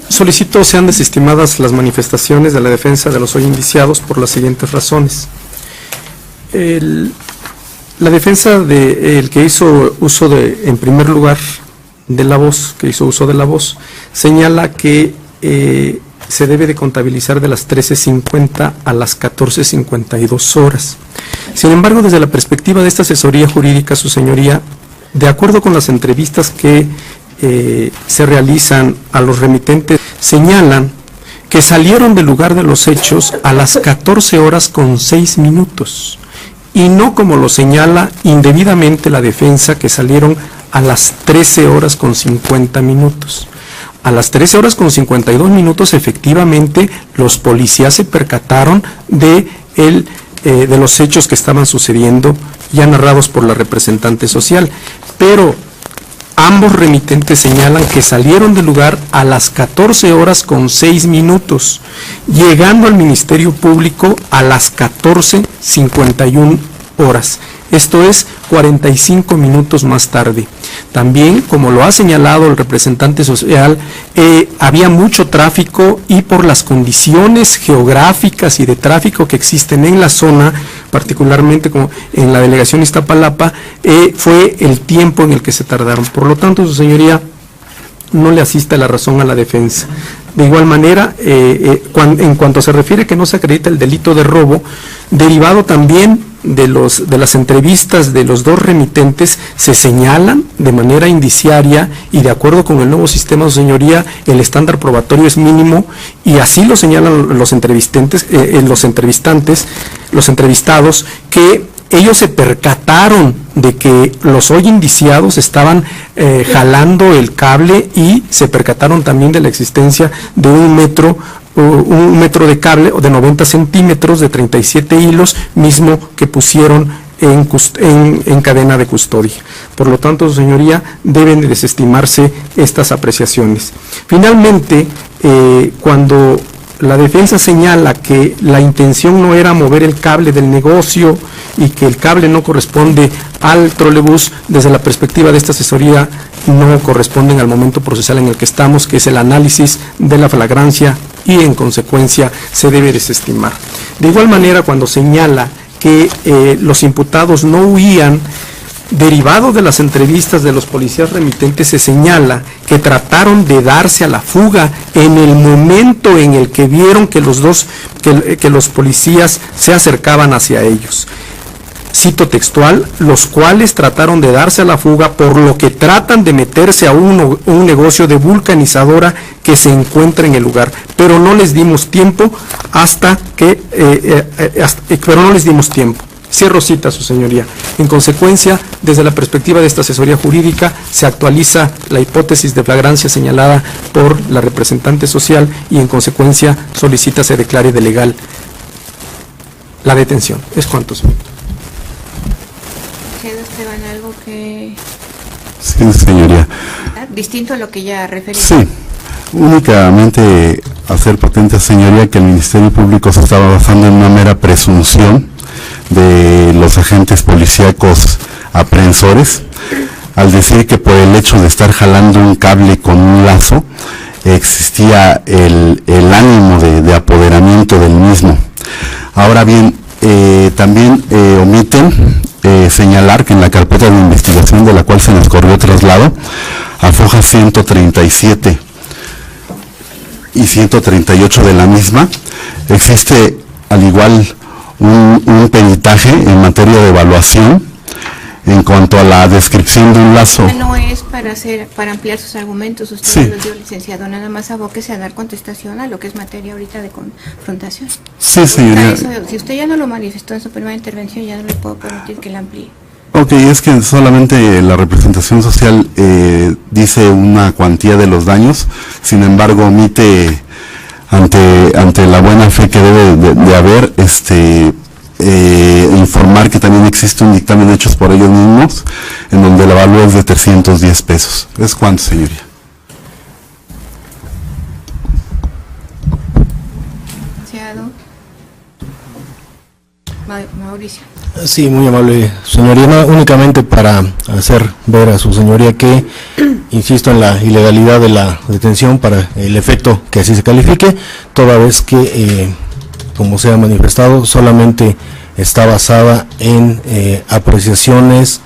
Solicito sean desestimadas las manifestaciones de la defensa de los hoy indiciados por las siguientes razones. La defensa del que hizo uso en primer lugar, de la voz, señala que se debe de contabilizar de las 13:50 a las 14:52 horas. Sin embargo, desde la perspectiva de esta asesoría jurídica, su señoría, de acuerdo con las entrevistas que se realizan a los remitentes, señalan que salieron del lugar de los hechos a las 14:06, y no como lo señala indebidamente la defensa, que salieron a las 13:50. A las 13:52 efectivamente los policías se percataron de los hechos que estaban sucediendo, ya narrados por la representante social, pero ambos remitentes señalan que salieron del lugar a las 14:06, llegando al Ministerio Público a las 14:51. esto es 45 minutos más tarde. También, como lo ha señalado el representante social, había mucho tráfico y por las condiciones geográficas y de tráfico que existen en la zona, particularmente como en la delegación Iztapalapa, fue el tiempo en el que se tardaron. Por lo tanto, su señoría, no le asiste la razón a la defensa. De igual manera, en cuanto se refiere que no se acredita el delito de robo, derivado también de las entrevistas de los dos remitentes, se señalan de manera indiciaria y de acuerdo con el nuevo sistema, su señoría, el estándar probatorio es mínimo y así lo señalan los entrevistantes, que ellos se percataron de que los hoy indiciados estaban jalando el cable y se percataron también de la existencia de un metro de cable de 90 centímetros de 37 hilos, mismo que pusieron en cadena de custodia. Por lo tanto, su señoría, deben de desestimarse estas apreciaciones. Finalmente, cuando la defensa señala que la intención no era mover el cable del negocio y que el cable no corresponde al trolebús, desde la perspectiva de esta asesoría no corresponden al momento procesal en el que estamos, que es el análisis de la flagrancia y en consecuencia se debe desestimar. De igual manera, cuando señala que los imputados no huían, derivado de las entrevistas de los policías remitentes, se señala que trataron de darse a la fuga en el momento en el que vieron que los policías se acercaban hacia ellos. Cito textual: los cuales trataron de darse a la fuga, por lo que tratan de meterse a un negocio de vulcanizadora que se encuentra en el lugar, pero no les dimos tiempo Cierro cita, su señoría. En consecuencia, desde la perspectiva de esta asesoría jurídica, se actualiza la hipótesis de flagrancia señalada por la representante social y en consecuencia solicita se declare de legal la detención. Es cuanto, señor. Esteban, algo que... Sí, señoría. Distinto a lo que ya referí. Sí, únicamente hacer patente, señoría, que el Ministerio Público se estaba basando en una mera presunción de los agentes policíacos aprehensores, al decir que por el hecho de estar jalando un cable con un lazo, existía el ánimo de apoderamiento del mismo. Ahora bien, también omiten señalar que en la carpeta de investigación de la cual se nos corrió traslado, a fojas 137 y 138 de la misma, existe al igual un peritaje en materia de evaluación en cuanto a la descripción de un lazo. No es para ampliar sus argumentos, usted Sí. los dio, licenciado, nada más abóquese a dar contestación a lo que es materia ahorita de confrontación. Sí, señoría. Eso, si usted ya no lo manifestó en su primera intervención, ya no le puedo permitir que la amplíe. Ok, es que solamente la representación social dice una cuantía de los daños, sin embargo omite ante la buena fe que debe de haber, informar que también existe un dictamen hechos por ellos mismos, en donde el avalúo es de 310 pesos. ¿Es cuánto, señoría? Licenciado Mauricio. Sí, muy amable, señoría. No, únicamente para hacer ver a su señoría que insisto en la ilegalidad de la detención para el efecto que así se califique, toda vez que, como se ha manifestado, solamente está basada en apreciaciones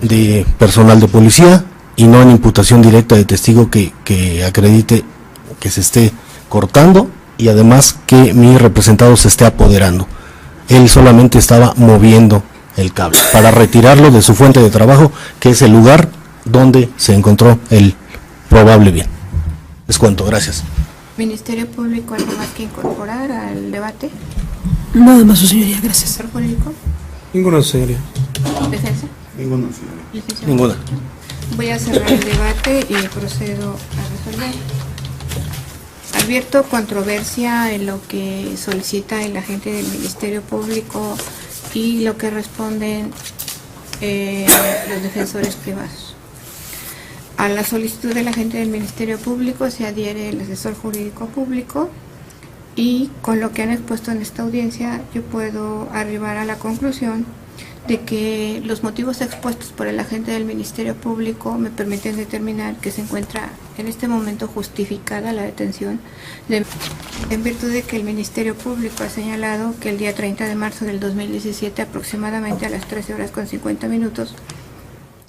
de personal de policía y no en imputación directa de testigo que acredite que se esté cortando y además que mi representado se esté apoderando. Él solamente estaba moviendo el cable para retirarlo de su fuente de trabajo, que es el lugar donde se encontró el probable bien. Es cuanto, gracias. Ministerio Público, ¿algo más que incorporar al debate? Nada más, su señoría, gracias. ¿Sector jurídico? Ninguna, señoría. ¿Defensa? Ninguna, señoría. Licenciado. Ninguna. Voy a cerrar el debate y procedo a resolver. Advierto controversia en lo que solicita el agente del Ministerio Público y lo que responden los defensores privados. A la solicitud del agente del Ministerio Público se adhiere el asesor jurídico público y con lo que han expuesto en esta audiencia yo puedo arribar a la conclusión de que los motivos expuestos por el agente del Ministerio Público me permiten determinar que se encuentra en este momento justificada la detención en virtud de que el Ministerio Público ha señalado que el día 30 de marzo del 2017, aproximadamente a las 13:50,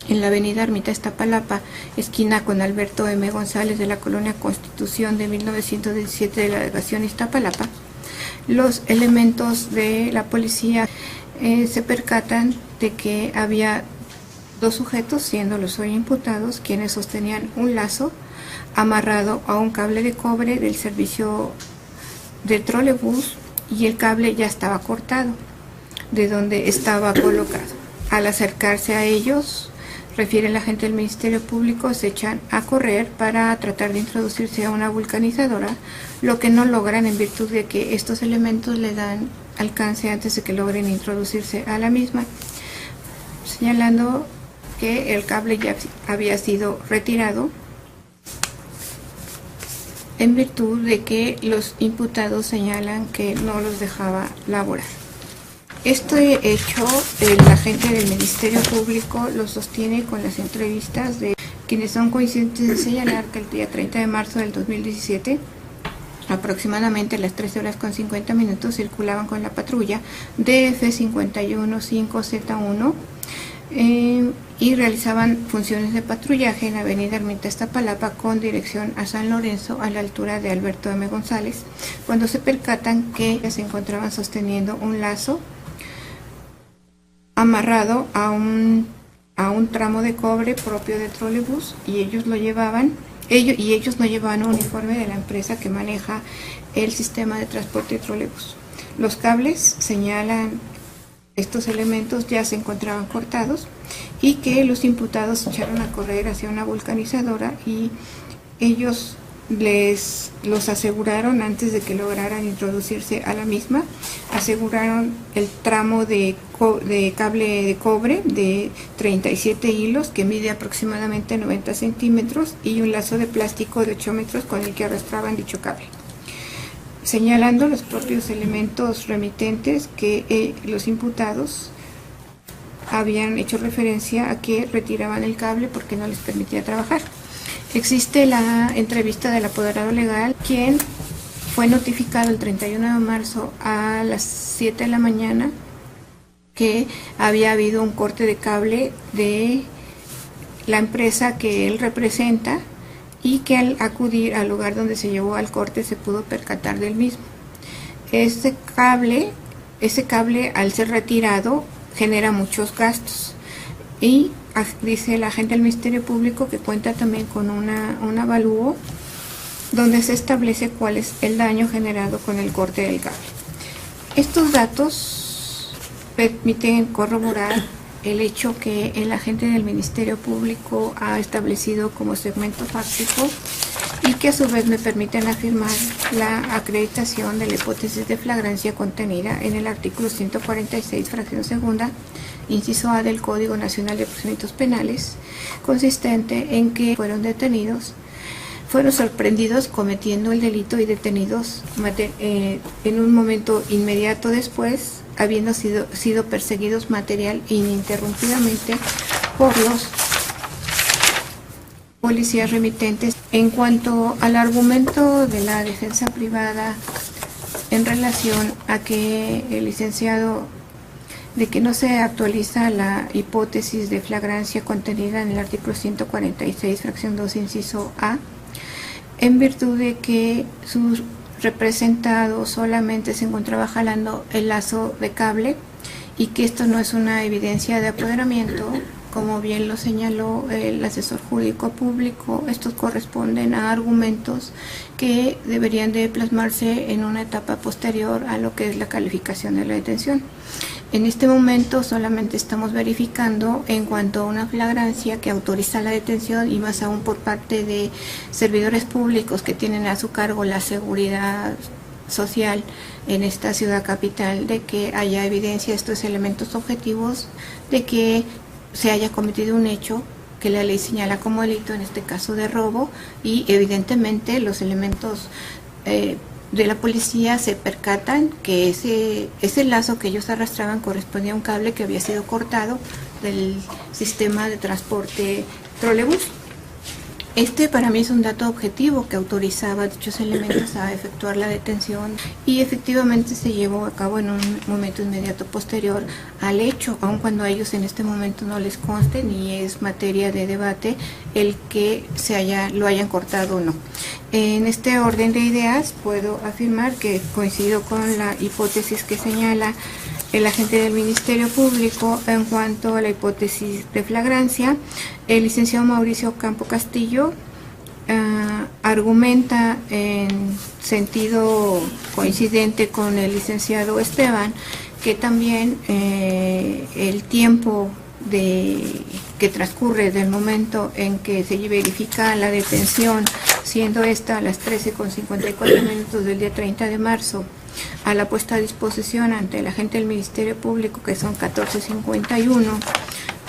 en la avenida Ermita Iztapalapa, esquina con Alberto M. González de la colonia Constitución de 1917 de la delegación Iztapalapa, los elementos de la policía se percatan de que había dos sujetos, siendo los hoy imputados, quienes sostenían un lazo amarrado a un cable de cobre del servicio de trolebús, y el cable ya estaba cortado de donde estaba colocado. Al acercarse a ellos, refiere el agente del Ministerio Público, se echan a correr para tratar de introducirse a una vulcanizadora, lo que no logran en virtud de que estos elementos le dan alcance antes de que logren introducirse a la misma, señalando que el cable ya había sido retirado en virtud de que los imputados señalan que no los dejaba laborar. Este hecho, el agente del Ministerio Público lo sostiene con las entrevistas de quienes son coincidentes de señalar que el día 30 de marzo del 2017, aproximadamente a las 13:50, circulaban con la patrulla DF515Z1 y realizaban funciones de patrullaje en avenida Ermita Iztapalapa con dirección a San Lorenzo, a la altura de Alberto M. González, cuando se percatan que se encontraban sosteniendo un lazo amarrado a un tramo de cobre propio de trolebús, y ellos no llevaban un uniforme de la empresa que maneja el sistema de transporte de trolebús. Los cables, señalan estos elementos, ya se encontraban cortados y que los imputados echaron a correr hacia una vulcanizadora, y ellos los aseguraron antes de que lograran introducirse a la misma. Aseguraron el tramo de cable de cobre de 37 hilos que mide aproximadamente 90 centímetros y un lazo de plástico de 8 metros con el que arrastraban dicho cable, señalando los propios elementos remitentes que los imputados habían hecho referencia a que retiraban el cable porque no les permitía trabajar. Existe la entrevista del apoderado legal, quien fue notificado el 31 de marzo a las 7 de la mañana que había habido un corte de cable de la empresa que él representa, y que al acudir al lugar donde se llevó al corte se pudo percatar del mismo. Ese cable al ser retirado genera muchos gastos, y dice el agente del Ministerio Público que cuenta también con un avalúo donde se establece cuál es el daño generado con el corte del cable. Estos datos permiten corroborar el hecho que el agente del Ministerio Público ha establecido como segmento fáctico, y que a su vez me permiten afirmar la acreditación de la hipótesis de flagrancia contenida en el artículo 146, fracción segunda, inciso A del Código Nacional de Procedimientos Penales, consistente en que fueron sorprendidos cometiendo el delito y detenidos en un momento inmediato después, habiendo sido perseguidos material e ininterrumpidamente por los policías remitentes. En cuanto al argumento de la defensa privada en relación a que el licenciado, de que no se actualiza la hipótesis de flagrancia contenida en el artículo 146, fracción 2, inciso A, en virtud de que su representado solamente se encontraba jalando el lazo de cable, y que esto no es una evidencia de apoderamiento, como bien lo señaló el asesor jurídico público. Estos corresponden a argumentos que deberían de plasmarse en una etapa posterior a lo que es la calificación de la detención. En este momento solamente estamos verificando en cuanto a una flagrancia que autoriza la detención, y más aún por parte de servidores públicos que tienen a su cargo la seguridad social en esta ciudad capital, de que haya evidencia de estos elementos objetivos de que se haya cometido un hecho que la ley señala como delito, en este caso de robo, y evidentemente los elementos de la policía se percatan que ese lazo que ellos arrastraban correspondía a un cable que había sido cortado del sistema de transporte trolebús. Este para mí es un dato objetivo que autorizaba dichos elementos a efectuar la detención y efectivamente se llevó a cabo en un momento inmediato posterior al hecho, aun cuando a ellos en este momento no les conste ni es materia de debate el que lo hayan cortado o no. En este orden de ideas puedo afirmar que coincido con la hipótesis que señala el agente del Ministerio Público en cuanto a la hipótesis de flagrancia. El licenciado Mauricio Campo Castillo argumenta en sentido coincidente con el licenciado Esteban que también el tiempo que transcurre del momento en que se verifica la detención, siendo esta a las 13:54 del día 30 de marzo, a la puesta a disposición ante el agente del Ministerio Público, que son 14:51,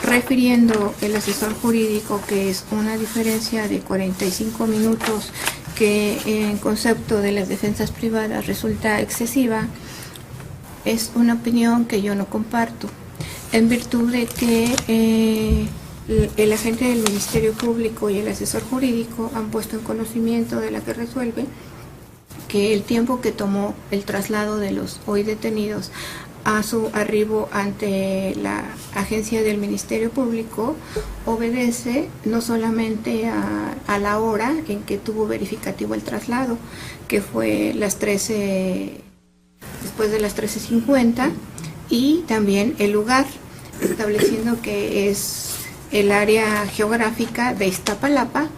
refiriendo el asesor jurídico que es una diferencia de 45 minutos que en concepto de las defensas privadas resulta excesiva, es una opinión que yo no comparto, en virtud de que el agente del Ministerio Público y el asesor jurídico han puesto en conocimiento de la que resuelve que el tiempo que tomó el traslado de los hoy detenidos a su arribo ante la agencia del Ministerio Público obedece no solamente a la hora en que tuvo verificativo el traslado, que fue después de las 13:50, y también el lugar, estableciendo que es el área geográfica de Iztapalapa,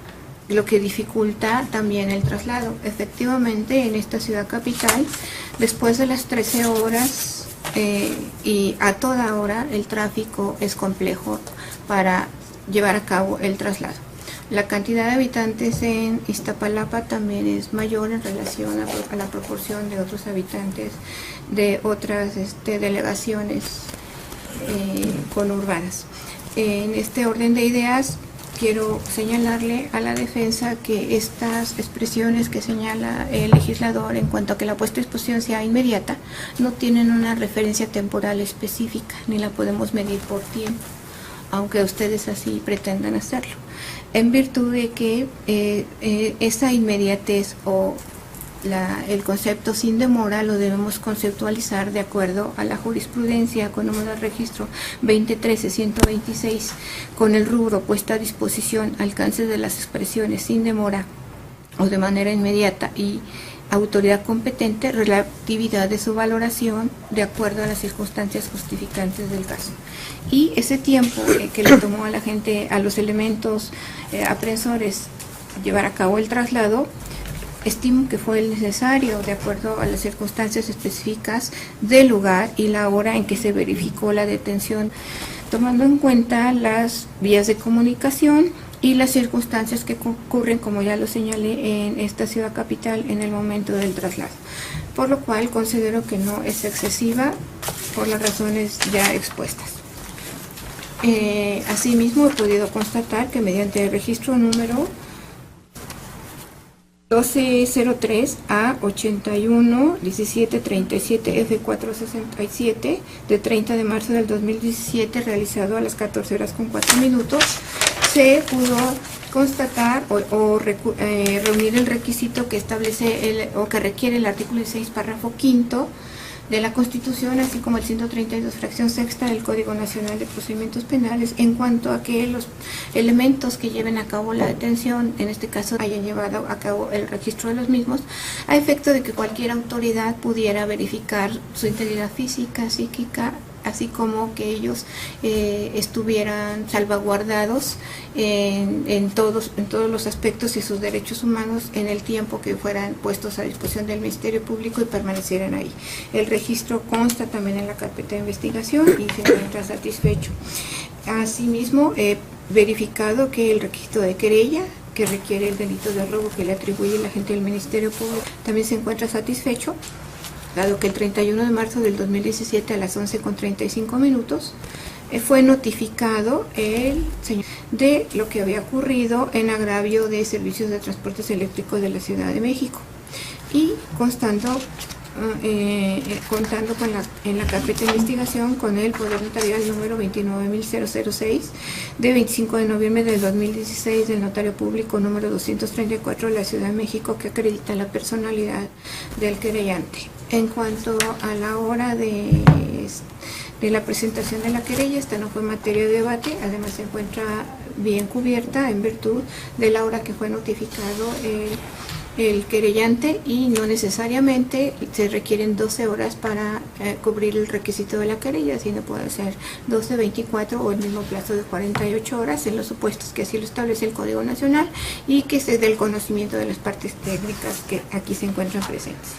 lo que dificulta también el traslado. Efectivamente, en esta ciudad capital, después de las 13 horas y a toda hora, el tráfico es complejo para llevar a cabo el traslado. La cantidad de habitantes en Iztapalapa también es mayor en relación a la proporción de otros habitantes de otras delegaciones conurbadas. En este orden de ideas, quiero señalarle a la defensa que estas expresiones que señala el legislador en cuanto a que la puesta a disposición sea inmediata no tienen una referencia temporal específica, ni la podemos medir por tiempo, aunque ustedes así pretendan hacerlo, en virtud de que esa inmediatez o el concepto sin demora lo debemos conceptualizar de acuerdo a la jurisprudencia con número de registro 2013-126 con el rubro puesta a disposición, alcance de las expresiones sin demora o de manera inmediata y autoridad competente, relatividad de su valoración de acuerdo a las circunstancias justificantes del caso. Y ese tiempo que le tomó a la gente, a los elementos aprensores, llevar a cabo el traslado, estimo que fue el necesario de acuerdo a las circunstancias específicas del lugar y la hora en que se verificó la detención, tomando en cuenta las vías de comunicación y las circunstancias que ocurren, como ya lo señalé, en esta ciudad capital en el momento del traslado. Por lo cual considero que no es excesiva por las razones ya expuestas. Asimismo, he podido constatar que mediante el registro número 1203 a 81 1737 F467 de 30 de marzo del 2017, realizado a las 14:04, se pudo constatar o reunir el requisito que establece o que requiere el artículo 16, párrafo 5 de la Constitución, así como el 132, fracción sexta del Código Nacional de Procedimientos Penales, en cuanto a que los elementos que lleven a cabo la detención, en este caso hayan llevado a cabo el registro de los mismos, a efecto de que cualquier autoridad pudiera verificar su integridad física, psíquica, así como que ellos estuvieran salvaguardados en todos los aspectos y sus derechos humanos en el tiempo que fueran puestos a disposición del Ministerio Público y permanecieran ahí. El registro consta también en la carpeta de investigación y se encuentra satisfecho. Asimismo, he verificado que el requisito de querella que requiere el delito de robo que le atribuye el agente del Ministerio Público también se encuentra satisfecho, dado que el 31 de marzo del 2017 a las 11:35 fue notificado el señor de lo que había ocurrido en agravio de servicios de transportes eléctricos de la Ciudad de México. y contando en la carpeta de investigación con el Poder Notarial número 29.006 de 25 de noviembre del 2016 del Notario Público número 234 de la Ciudad de México, que acredita la personalidad del querellante. En cuanto a la hora de la presentación de la querella, esta no fue materia de debate, además se encuentra bien cubierta en virtud de la hora que fue notificado el querellante, y no necesariamente se requieren 12 horas para cubrir el requisito de la querella, sino puede ser 12, 24 o el mismo plazo de 48 horas en los supuestos que así lo establece el Código Nacional y que se dé el conocimiento de las partes técnicas que aquí se encuentran presentes.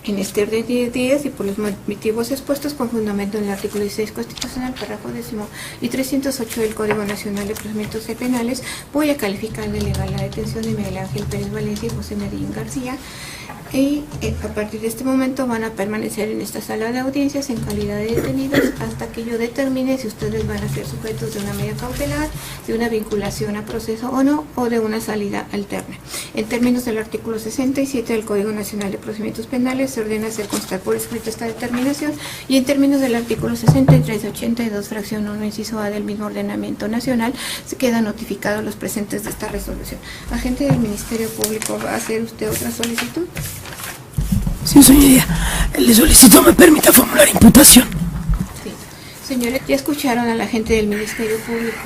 En este orden de ideas y por los motivos expuestos con fundamento en el artículo 16 constitucional, párrafo 10º y 308 del Código Nacional de Procedimientos Penales, voy a calificar de legal la detención de Miguel Ángel Pérez Valencia y José Medellín García, y a partir de este momento van a permanecer en esta sala de audiencias en calidad de detenidos hasta que yo determine si ustedes van a ser sujetos de una medida cautelar, de una vinculación a proceso o no, o de una salida alterna. En términos del artículo 67 del Código Nacional de Procedimientos Penales, se ordena hacer constar por escrito esta determinación, y en términos del artículo 63 de 82, fracción 1, inciso A del mismo ordenamiento nacional, se quedan notificados los presentes de esta resolución. Agente del Ministerio Público, ¿va a hacer usted otra solicitud? Sí, señoría. Le solicito me permita formular imputación. Sí. Señores, ya escucharon a la agente del Ministerio Público.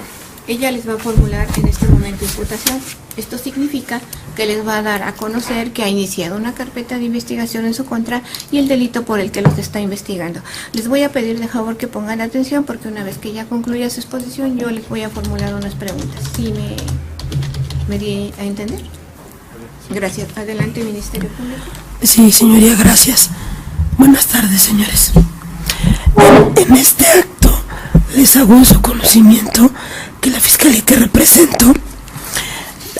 Ella les va a formular en este momento imputación. Esto significa que les va a dar a conocer que ha iniciado una carpeta de investigación en su contra y el delito por el que los está investigando. Les voy a pedir de favor que pongan atención, porque una vez que ya concluya su exposición, yo les voy a formular unas preguntas. ¿Sí me di a entender? Gracias. Adelante, Ministerio Público. Sí, señoría, gracias. Buenas tardes, señores. En este acto les hago en su conocimiento que la Fiscalía que represento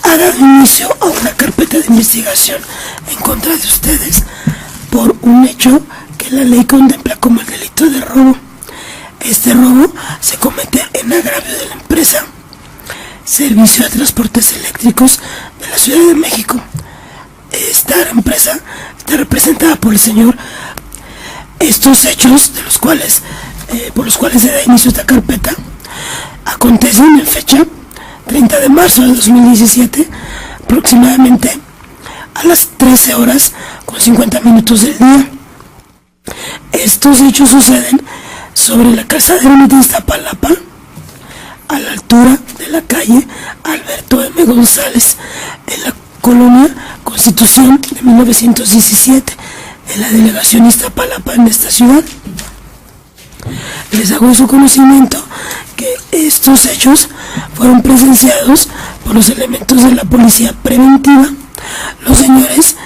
ha dado inicio a una carpeta de investigación en contra de ustedes por un hecho que la ley contempla como el delito de robo. Este robo se comete en agravio de la empresa Servicio de Transportes Eléctricos de la Ciudad de México. Esta empresa está representada por el señor. Estos hechos por los cuales se da inicio a esta carpeta acontecen en fecha 30 de marzo de 2017, aproximadamente a las 13 horas con 50 minutos del día. Estos hechos suceden sobre la calzada de Iztapalapa, a la altura de la calle Alberto M. González, en la colonia Constitución de 1917, en la delegación Iztapalapa, en esta ciudad. Les hago en su conocimiento que estos hechos fueron presenciados por los elementos de la policía preventiva. Los señores,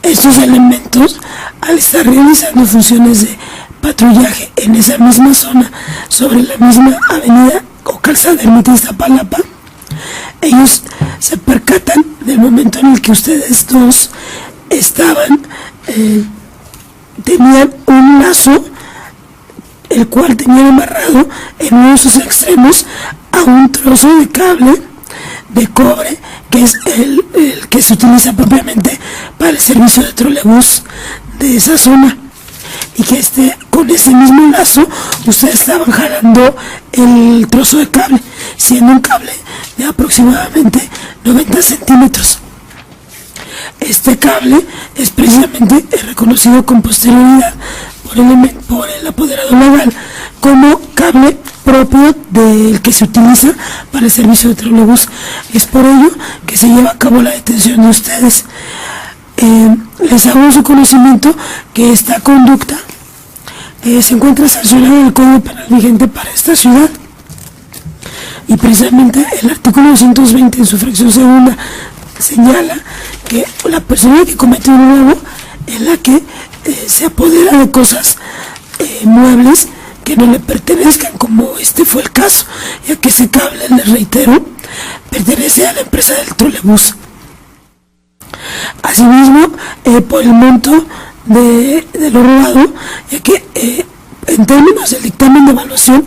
estos elementos, al estar realizando funciones de patrullaje en esa misma zona, sobre la misma avenida o calzada de Iztapalapa, ellos se percatan del momento en el que ustedes dos estaban, tenían un lazo, el cual tenían amarrado en uno de sus extremos a un trozo de cable de cobre, que es el que se utiliza propiamente para el servicio de trolebús de esa zona, y que con ese mismo lazo ustedes estaban jalando el trozo de cable, siendo un cable de aproximadamente 90 centímetros. Este cable es precisamente reconocido con posterioridad por el apoderado legal como cable propio del que se utiliza para el servicio de trolebús. Es por ello que se lleva a cabo la detención de ustedes. Les hago su conocimiento que esta conducta se encuentra sancionada en el Código Penal vigente para esta ciudad, y precisamente el artículo 220 en su fracción segunda señala que la persona que comete un robo es la que se apodera de cosas muebles que no le pertenezcan, como este fue el caso, ya que ese cable, les reitero, pertenece a la empresa del trolebús. Asimismo, por el monto de lo robado, ya que en términos del dictamen de evaluación,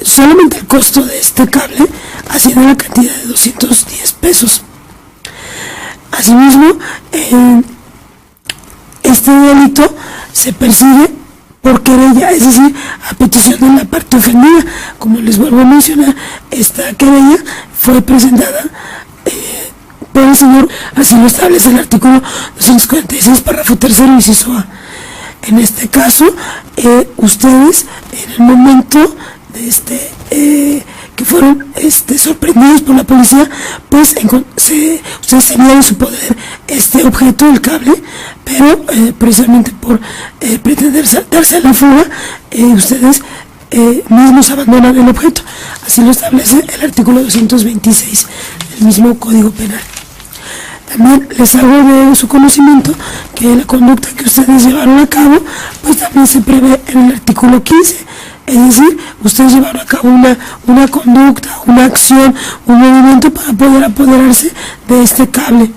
solamente el costo de este cable ha sido la cantidad de 210 pesos. Asimismo, este delito se persigue por querella, es decir, a petición de la parte ofendida. Como les vuelvo a mencionar, esta querella fue presentada por el señor, así lo establece el artículo 246, párrafo 3º, inciso A. En este caso, ustedes, en el momento de que fueron sorprendidos por la policía, pues ustedes tenían en su poder este objeto, el cable, pero precisamente por pretender darse a la fuga, ustedes mismos abandonan el objeto. Así lo establece el artículo 226 del mismo Código Penal. También les hago de su conocimiento que la conducta que ustedes llevaron a cabo, pues también se prevé en el artículo 15. Es decir, ustedes llevaron a cabo una conducta, una acción, un movimiento para poder apoderarse de este cable.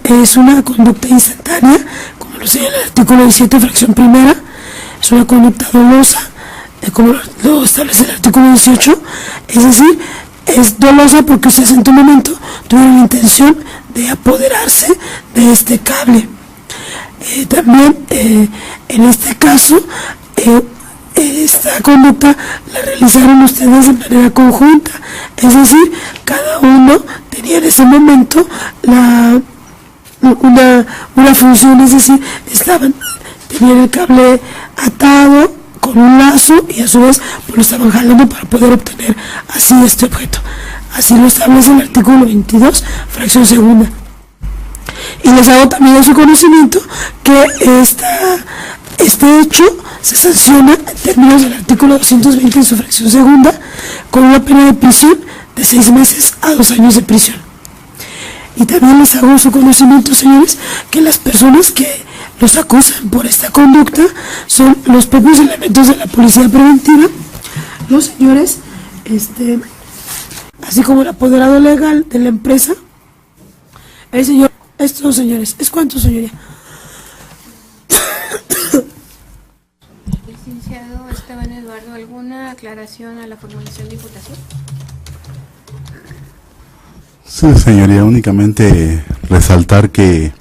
Es una conducta instantánea, como lo señala el artículo 17, fracción primera. Es una conducta dolosa, como lo establece el artículo 18. Es decir, es dolosa porque ustedes en tu momento tuvieron la intención de apoderarse de este cable. También, en este caso, esta conducta la realizaron ustedes de manera conjunta, es decir, cada uno tenía en ese momento una función, es decir, tenían el cable atado con un lazo y a su vez pues, lo estaban jalando para poder obtener así este objeto. Así lo establece el artículo 22, fracción segunda. Y les hago también a su conocimiento que este hecho se sanciona en términos del artículo 220 en su fracción segunda con una pena de prisión de 6 meses a 2 años de prisión. Y también les hago su conocimiento, señores, que las personas que los acusan por esta conducta son los propios elementos de la policía preventiva, los señores, así como el apoderado legal de la empresa, el señor, estos señores, ¿es cuánto, señoría? Licenciado Esteban Eduardo, ¿alguna aclaración a la formulación de imputación? Sí, señoría, únicamente resaltar que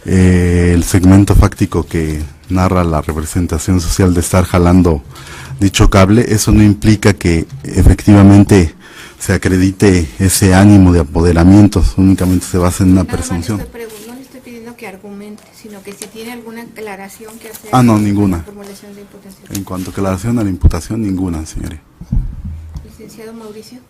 el segmento fáctico que narra la representación social de estar jalando dicho cable, eso no implica que efectivamente se acredite ese ánimo de apoderamiento, únicamente se basa en una presunción. No le estoy pidiendo que argumente, sino que si tiene alguna aclaración que hacer. No, ninguna. La formulación de imputación. En cuanto a aclaración a la imputación, ninguna, señoría. Licenciado Mauricio.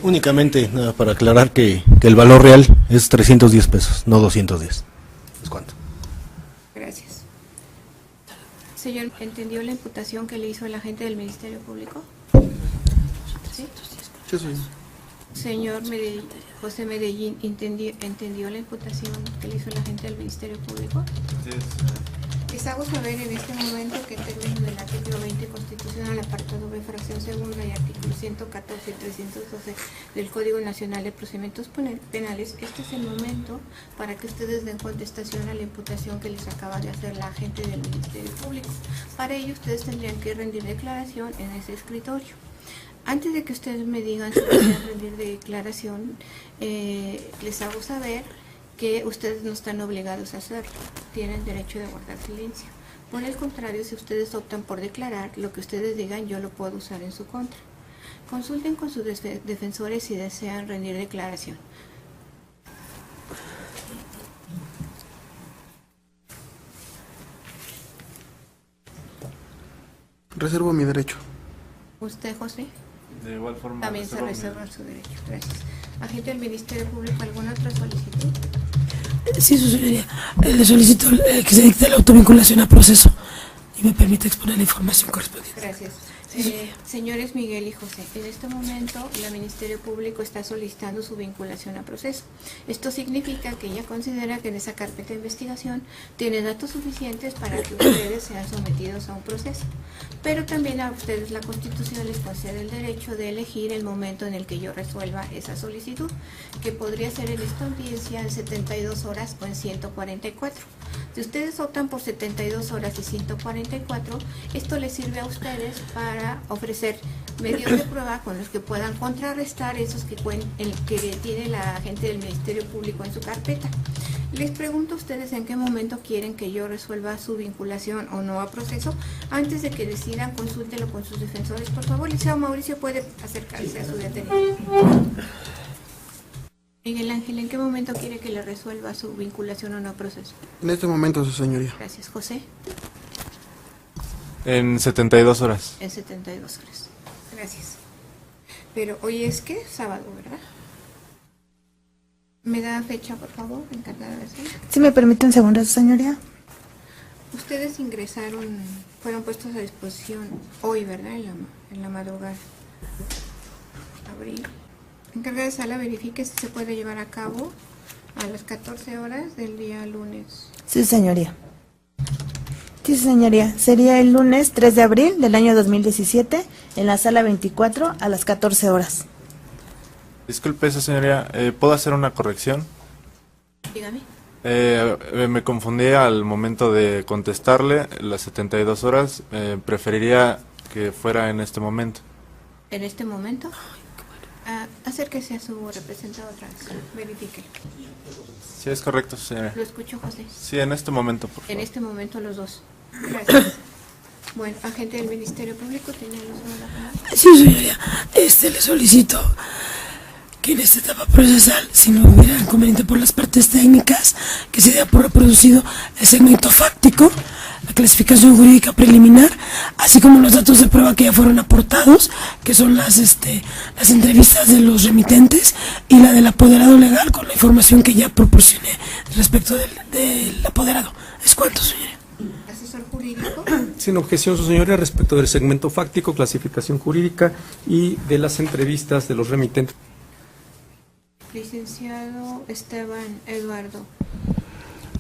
Únicamente, nada, para aclarar que el valor real es 310 pesos, no 210. ¿Es cuánto? Gracias. Señor, ¿entendió la imputación que le hizo el agente del Ministerio Público? ¿Sí? Sí, sí. Señor José Medellín, ¿entendió la imputación que le hizo el agente del Ministerio Público? Les hago saber en este momento que en términos del artículo 20 constitucional, apartado B, fracción segunda y artículo 114 y 312 del Código Nacional de Procedimientos Penales, este es el momento para que ustedes den contestación a la imputación que les acaba de hacer la agente del Ministerio Público. Para ello, ustedes tendrían que rendir declaración en ese escritorio. Antes de que ustedes me digan si quieren rendir declaración, les hago saber que ustedes no están obligados a hacerlo, tienen derecho de guardar silencio. Por el contrario, si ustedes optan por declarar, lo que ustedes digan yo lo puedo usar en su contra. Consulten con sus defensores si desean rendir declaración. Reservo mi derecho. ¿Usted, José? De igual forma. También se reserva su derecho. Gracias. Agente del Ministerio Público, ¿alguna otra solicitud? Sí, su señoría. Le solicito que se dicte la autovinculación a proceso y me permite exponer la información correspondiente. Gracias. Señores Miguel y José, en este momento el Ministerio Público está solicitando su vinculación a proceso. Esto significa que ella considera que en esa carpeta de investigación tiene datos suficientes para que ustedes sean sometidos a un proceso. Pero también a ustedes la Constitución les concede el derecho de elegir el momento en el que yo resuelva esa solicitud, que podría ser en esta audiencia en 72 horas o en 144. Si ustedes optan por 72 horas y 144, esto les sirve a ustedes para ofrecer medios de prueba con los que puedan contrarrestar esos que tiene la gente del Ministerio Público en su carpeta. Les pregunto a ustedes en qué momento quieren que yo resuelva su vinculación o no a proceso. Antes de que decidan, consúltelo con sus defensores. Por favor, licenciado Mauricio, puede acercarse a su detenido. Miguel Ángel, ¿en qué momento quiere que le resuelva su vinculación o no a proceso? En este momento, su señoría. Gracias. José. En 72 horas. En 72 horas. Gracias. Pero hoy es que sábado, ¿verdad? ¿Me da fecha, por favor, encargada de eso? Si me permite un segundo, su señoría. Ustedes ingresaron, fueron puestos a disposición hoy, ¿verdad? En la madrugada. Abril. Encargada de sala, verifique si se puede llevar a cabo a las 14 horas del día lunes. Sí, señoría. Sí, señoría. Sería el lunes 3 de abril del año 2017 en la sala 24 a las 14 horas. Disculpe, esa señoría, ¿puedo hacer una corrección? Dígame. Me confundí al momento de contestarle las 72 horas. Preferiría que fuera en este momento. ¿En este momento? Acérquese a su representado otra vez. Verifique. Sí, es correcto, señora. Lo escucho, José. Sí, en este momento, por favor. En este momento los dos. Gracias. Bueno, agente del Ministerio Público, ¿tiene el uso de la palabra? Sí, señoría, le solicito que en esta etapa procesal, si no hubiera inconveniente por las partes técnicas, que se dé por reproducido el segmento fáctico, la clasificación jurídica preliminar, así como los datos de prueba que ya fueron aportados, que son las entrevistas de los remitentes y la del apoderado legal con la información que ya proporcioné respecto del apoderado. ¿Es cuánto, señoría? Asesor jurídico. Sin objeción, su señoría, respecto del segmento fáctico, clasificación jurídica y de las entrevistas de los remitentes. Licenciado Esteban Eduardo,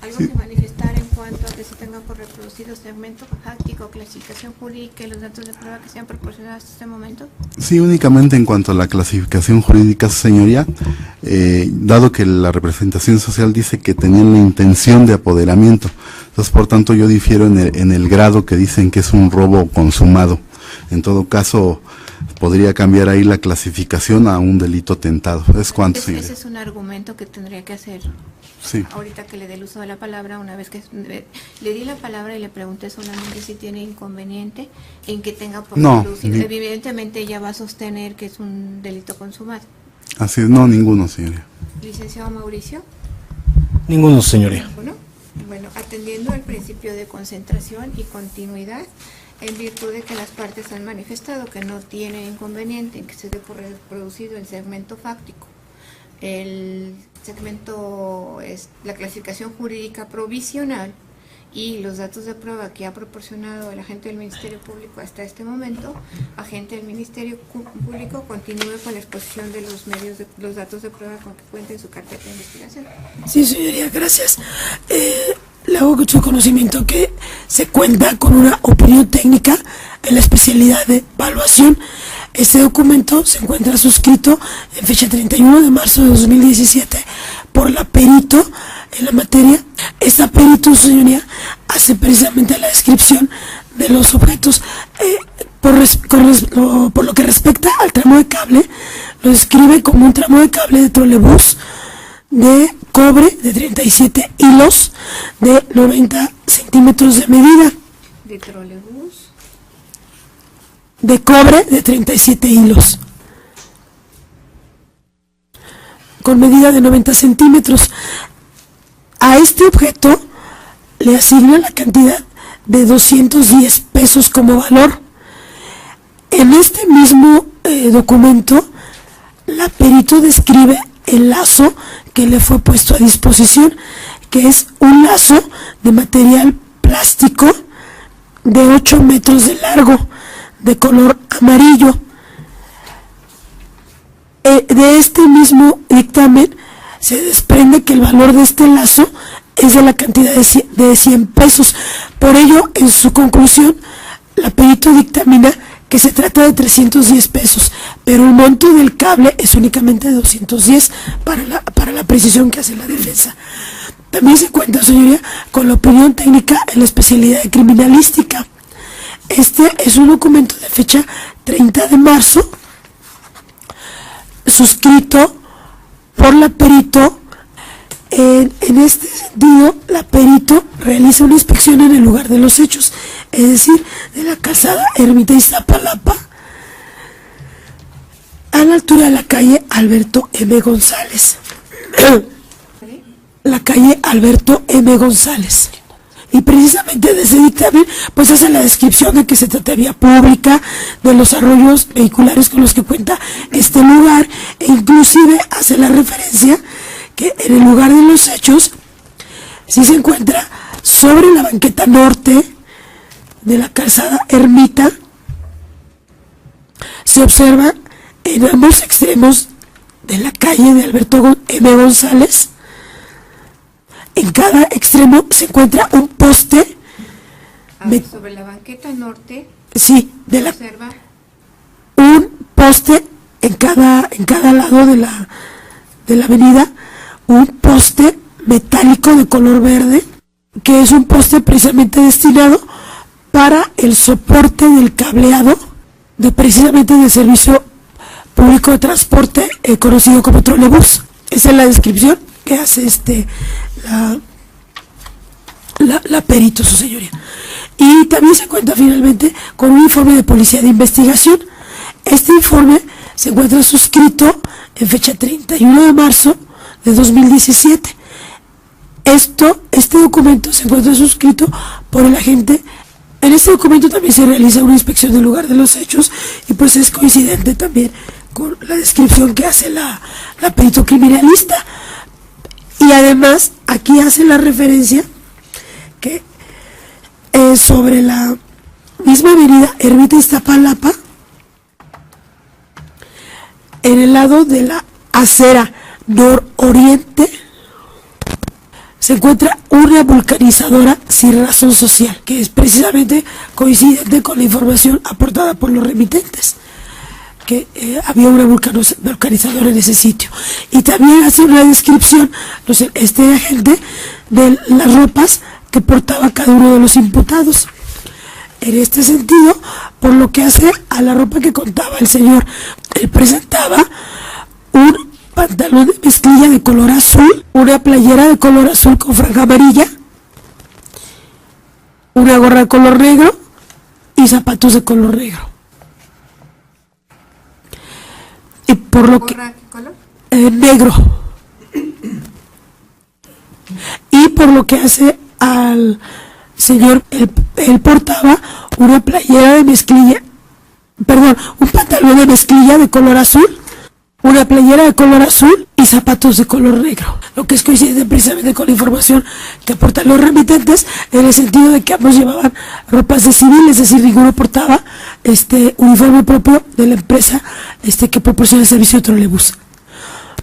¿algo que manifestar en cuanto a que se tenga por reproducido segmento fáctico, clasificación jurídica y los datos de prueba que se han proporcionado hasta este momento? Sí, únicamente en cuanto a la clasificación jurídica, señoría, dado que la representación social dice que tenían la intención de apoderamiento, entonces por tanto yo difiero en el grado que dicen que es un robo consumado. En todo caso, podría cambiar ahí la clasificación a un delito tentado. ¿Es cuánto, señoría? Ese es un argumento que tendría que hacer. Sí. Ahorita que le dé el uso de la palabra, una vez que le di la palabra y le pregunté solamente si tiene inconveniente en que tenga por reproducir. Evidentemente ella va a sostener que es un delito consumado. Así es, no, ninguno, señoría. Licenciado Mauricio. Ninguno, señoría. Bueno, atendiendo al principio de concentración y continuidad, en virtud de que las partes han manifestado que no tienen inconveniente en que se dé por reproducido el segmento fáctico, el segmento es la clasificación jurídica provisional y los datos de prueba que ha proporcionado el agente del Ministerio Público hasta este momento, agente del Ministerio Público continúe con la exposición de los datos de prueba con que cuenta en su carpeta de investigación. Sí, señoría, gracias. Le hago mucho conocimiento que se cuenta con una opinión técnica en la especialidad de evaluación. Este documento se encuentra suscrito en fecha 31 de marzo de 2017 por la perito en la materia. Esta perito, señoría, hace precisamente la descripción de los objetos. Por lo que respecta al tramo de cable, lo describe como un tramo de cable de trolebús de cobre de 37 hilos de 90 centímetros de medida. ¿De trolebús? De cobre de 37 hilos. Con medida de 90 centímetros. A este objeto le asigna la cantidad de 210 pesos como valor. En este mismo documento, la perito describe el lazo que le fue puesto a disposición, que es un lazo de material plástico de 8 metros de largo, de color amarillo. De este mismo dictamen se desprende que el valor de este lazo es de la cantidad de 100 pesos. Por ello, en su conclusión, la perito dictamina que se trata de 310 pesos, pero el monto del cable es únicamente de 210 para la precisión que hace la defensa. También se cuenta, señoría, con la opinión técnica en la especialidad de criminalística. Este es un documento de fecha 30 de marzo, suscrito por la perito. En este sentido, la perito realiza una inspección en el lugar de los hechos, es decir, de la calzada Ermita Iztapalapa, a la altura de la calle Alberto M. González. La calle Alberto M. González. Y precisamente de ese dictamen, pues hace la descripción de que se trata de vía pública, de los arroyos vehiculares con los que cuenta este lugar, e inclusive hace la referencia que en el lugar de los hechos sí se encuentra sobre la banqueta norte de la calzada Ermita. Se observa en ambos extremos de la calle de Alberto M. González. En cada extremo se encuentra un poste. Sobre la banqueta norte. Sí, se observa un poste en cada lado de la avenida, un poste metálico de color verde, que es un poste precisamente destinado para el soporte del cableado precisamente del servicio público de transporte conocido como trolebús. Esa es la descripción que hace la perito, su señoría. Y también se cuenta finalmente con un informe de policía de investigación. Este informe se encuentra suscrito en fecha 31 de marzo de 2017. Este documento se encuentra suscrito por el agente. En este documento también se realiza una inspección del lugar de los hechos y pues es coincidente también con la descripción que hace la perito criminalista. Y además aquí hace la referencia que sobre la misma avenida Ermita Iztapalapa, en el lado de la acera nororiente, se encuentra una vulcanizadora sin razón social, que es precisamente coincidente con la información aportada por los remitentes, que había una vulcanizadora en ese sitio. Y también hace una descripción, este agente, de las ropas que portaba cada uno de los imputados. En este sentido, por lo que hace a la ropa que contaba el señor, él presentaba un pantalón de mezclilla de color azul, una playera de color azul con franja amarilla, una gorra de color negro y zapatos de color negro. Y por lo que ¿Qué color? negro. Y por lo que hace al señor, él portaba una playera de mezclilla, un pantalón de mezclilla de color azul, una playera de color azul y zapatos de color negro, lo que es coincidente precisamente con la información que aportan los remitentes, en el sentido de que ambos llevaban ropas de civil, es decir, ninguno portaba uniforme propio de la empresa que proporciona el servicio de trolebús.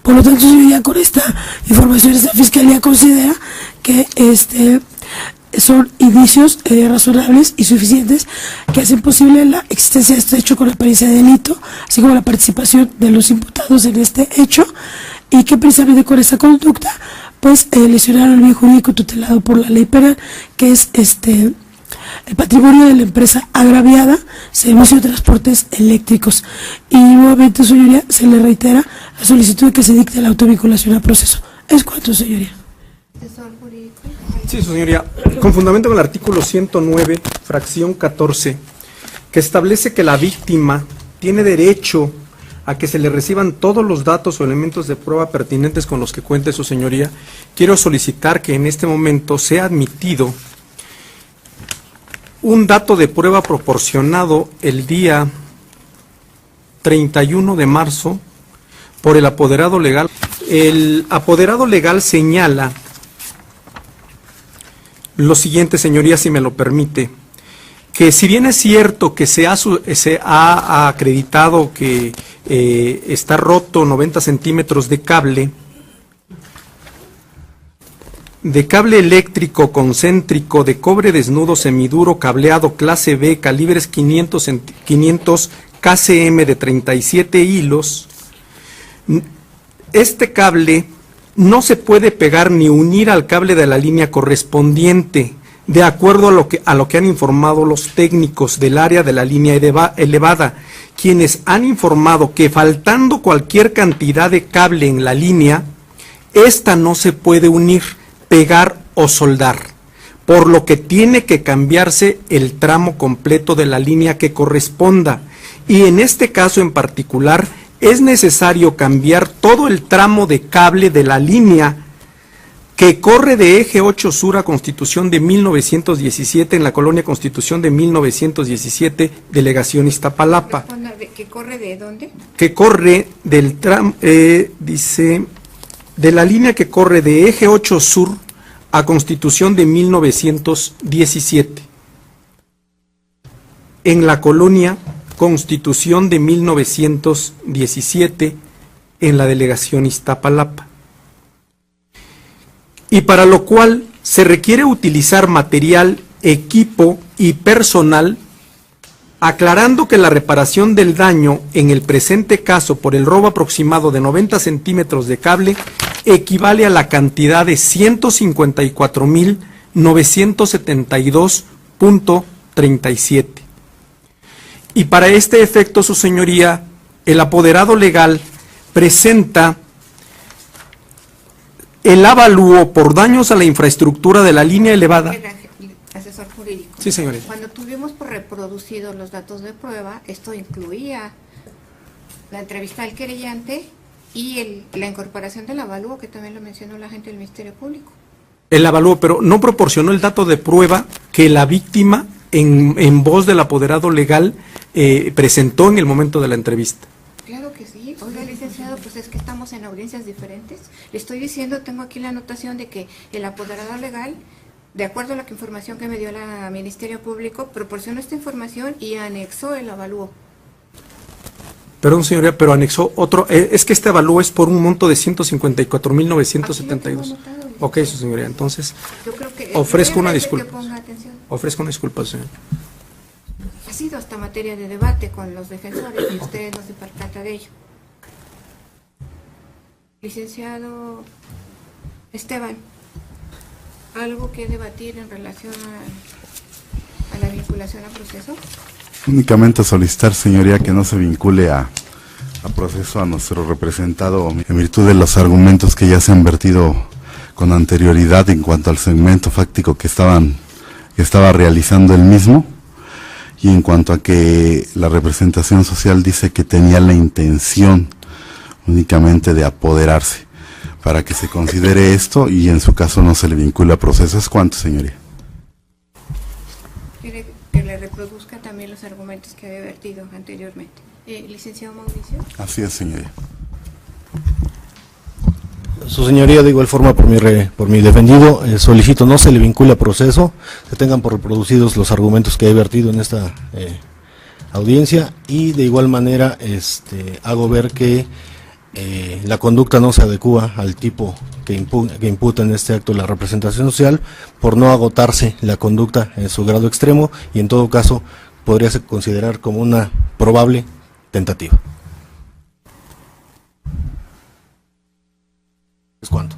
Por lo tanto, ya con esta información, esta fiscalía considera que son indicios razonables y suficientes que hacen posible la existencia de este hecho con apariencia de delito, así como la participación de los imputados en este hecho, y que precisamente con esta conducta pues lesionaron el bien jurídico tutelado por la ley penal, que es el patrimonio de la empresa agraviada, Servicio de Transportes Eléctricos. Y nuevamente, señoría, se le reitera la solicitud de que se dicte la autovinculación a proceso. ¿Es cuánto, señoría? Sí, señoría. Con fundamento en el artículo 109, fracción 14, que establece que la víctima tiene derecho a que se le reciban todos los datos o elementos de prueba pertinentes con los que cuente su señoría, quiero solicitar que en este momento sea admitido un dato de prueba proporcionado el día 31 de marzo por el apoderado legal. El apoderado legal señala lo siguiente, señoría, si me lo permite, que si bien es cierto que se ha acreditado que está roto 90 centímetros de cable eléctrico concéntrico de cobre desnudo semiduro cableado clase B, calibres 500 KCM de 37 hilos, este cable no se puede pegar ni unir al cable de la línea correspondiente, de acuerdo a lo que han informado los técnicos del área de la línea elevada, quienes han informado que faltando cualquier cantidad de cable en la línea, esta no se puede unir, pegar o soldar, por lo que tiene que cambiarse el tramo completo de la línea que corresponda, y en este caso en particular es necesario cambiar todo el tramo de cable de la línea que corre de Eje 8 Sur a Constitución de 1917 en la colonia Constitución de 1917, delegación Iztapalapa. ¿Que corre de dónde? Que corre del tramo, dice, de la línea que corre de Eje 8 Sur a Constitución de 1917, en la colonia Constitución de 1917, en la delegación Iztapalapa. Y para lo cual se requiere utilizar material, equipo y personal, aclarando que la reparación del daño en el presente caso por el robo aproximado de 90 centímetros de cable equivale a la cantidad de 154.972.37. Y para este efecto, su señoría, el apoderado legal presenta el avalúo por daños a la infraestructura de la línea elevada. Asesor jurídico. Sí, señorita. Cuando tuvimos por reproducido los datos de prueba, esto incluía la entrevista al querellante y la incorporación del avalúo, que también lo mencionó la gente del Ministerio Público. El avalúo, pero no proporcionó el dato de prueba que la víctima, en voz del apoderado legal, presentó en el momento de la entrevista. Claro que sí. Oiga, licenciado, pues es que estamos en audiencias diferentes. Le estoy diciendo, tengo aquí la anotación de que el apoderado legal, de acuerdo a la información que me dio el Ministerio Público, proporcionó esta información y anexó el avalúo. Perdón, señoría, pero anexó otro. Es que este avalúo es por un monto de 154.972. Ok, su señoría, entonces Yo creo que ofrezco una disculpa. que ponga atención. Ofrezco una disculpa, señor. Ha sido hasta materia de debate con los defensores y ustedes no se percatan de ello. Licenciado Esteban, ¿algo que debatir en relación a la vinculación a proceso? Únicamente solicitar, señoría, que no se vincule a proceso a nuestro representado en virtud de los argumentos que ya se han vertido con anterioridad en cuanto al segmento fáctico que estaba realizando él mismo, y en cuanto a que la representación social dice que tenía la intención únicamente de apoderarse, para que se considere esto y en su caso no se le vincula a proceso. ¿Es cuánto, señoría? Quiere que le reproduzca también los argumentos que había vertido anteriormente. Licenciado Mauricio. Así es, señoría. Su señoría, de igual forma, por mi defendido, solicito no se le vincula a proceso, que tengan por reproducidos los argumentos que he vertido en esta audiencia, y de igual manera hago ver que la conducta no se adecúa al tipo que imputa en este acto la representación social, por no agotarse la conducta en su grado extremo, y en todo caso podría considerar como una probable tentativa. ¿Es cuánto?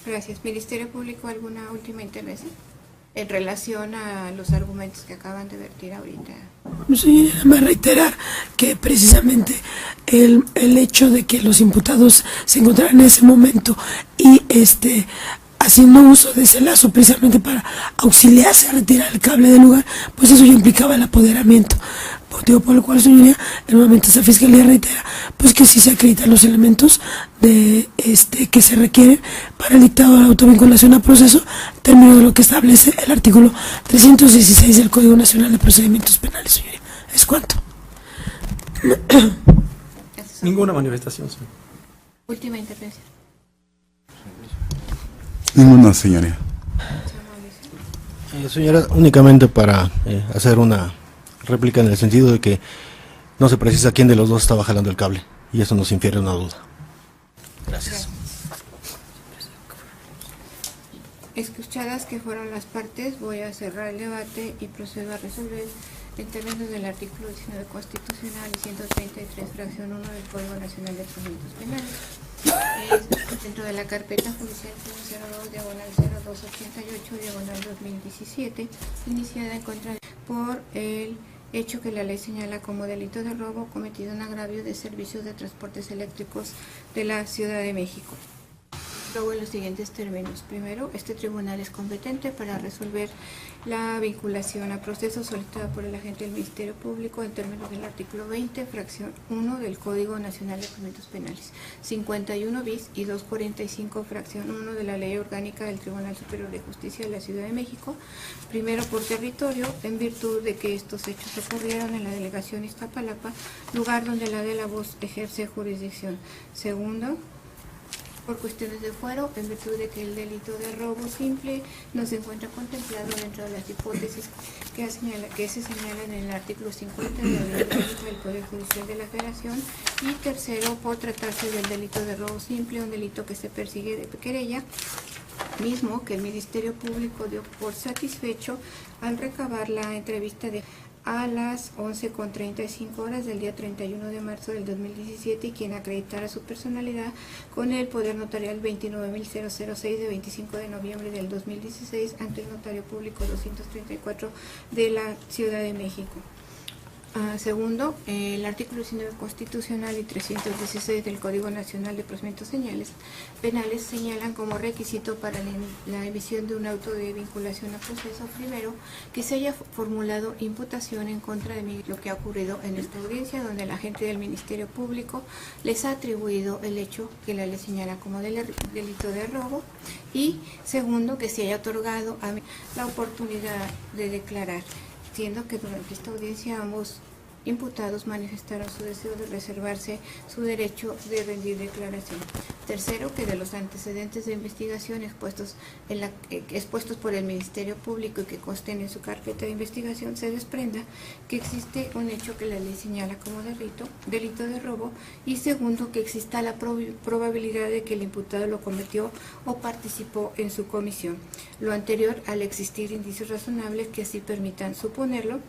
Gracias. Ministerio Público, ¿alguna última intervención en relación a los argumentos que acaban de vertir ahorita? Sí, me reiterar que precisamente el hecho de que los imputados se encontraran en ese momento y haciendo uso de ese lazo precisamente para auxiliarse a retirar el cable del lugar, pues eso ya implicaba el apoderamiento. Motivo por el cual, señoría, nuevamente esta Fiscalía reitera pues que sí se acreditan los elementos de que se requieren para el dictado de la autovinculación a proceso, término de lo que establece el artículo 316 del Código Nacional de Procedimientos Penales, señoría. ¿Es cuánto? Ninguna manifestación, señor. Última intervención. Ninguna, señoría. Señora, únicamente para hacer una réplica en el sentido de que no se precisa quién de los dos estaba jalando el cable, y eso nos infiere una duda. Gracias. Es que Escuchadas que fueron las partes, voy a cerrar el debate y procedo a resolver en términos del artículo 19 constitucional y 133, fracción 1 del Código Nacional de Procedimientos Penales. Dentro de la carpeta judicial 02 diagonal 0288 diagonal 2017, iniciada en contra por el hecho que la ley señala como delito de robo cometido en agravio de servicios de transportes eléctricos de la Ciudad de México. Luego en los siguientes términos. Primero, este tribunal es competente para resolver la vinculación a proceso solicitada por el agente del Ministerio Público en términos del artículo 20, fracción 1 del Código Nacional de Procedimientos Penales, 51 bis y 245, fracción 1 de la Ley Orgánica del Tribunal Superior de Justicia de la Ciudad de México, primero por territorio, en virtud de que estos hechos ocurrieron en la delegación Iztapalapa, lugar donde la de la voz ejerce jurisdicción. Segundo, por cuestiones de fuero, en virtud de que el delito de robo simple no se encuentra contemplado dentro de las hipótesis que se señalan en el artículo 50 de la Ley Orgánica del Poder Judicial de la Federación. Y tercero, por tratarse del delito de robo simple, un delito que se persigue de querella, mismo que el Ministerio Público dio por satisfecho al recabar la entrevista a las 11:35 del día 31 de marzo del 2017 y quien acreditara su personalidad con el poder notarial 29.006 de 25 de noviembre del 2016 ante el notario público 234 de la Ciudad de México. Segundo, el artículo 19 constitucional y 316 del Código Nacional de Procedimientos Penales señalan como requisito para la emisión de un auto de vinculación a proceso, primero, que se haya formulado imputación en contra de lo que ha ocurrido en esta audiencia, donde el agente del Ministerio Público les ha atribuido el hecho que la ley señala como delito de robo, y segundo, que se haya otorgado a la oportunidad de declarar, siendo que durante esta audiencia ambos imputados manifestaron su deseo de reservarse su derecho de rendir declaración. Tercero, que de los antecedentes de investigación expuestos por el Ministerio Público y que consten en su carpeta de investigación se desprenda que existe un hecho que la ley señala como delito de robo, y segundo, que exista la probabilidad de que el imputado lo cometió o participó en su comisión. Lo anterior al existir indicios razonables que así permitan suponerlo,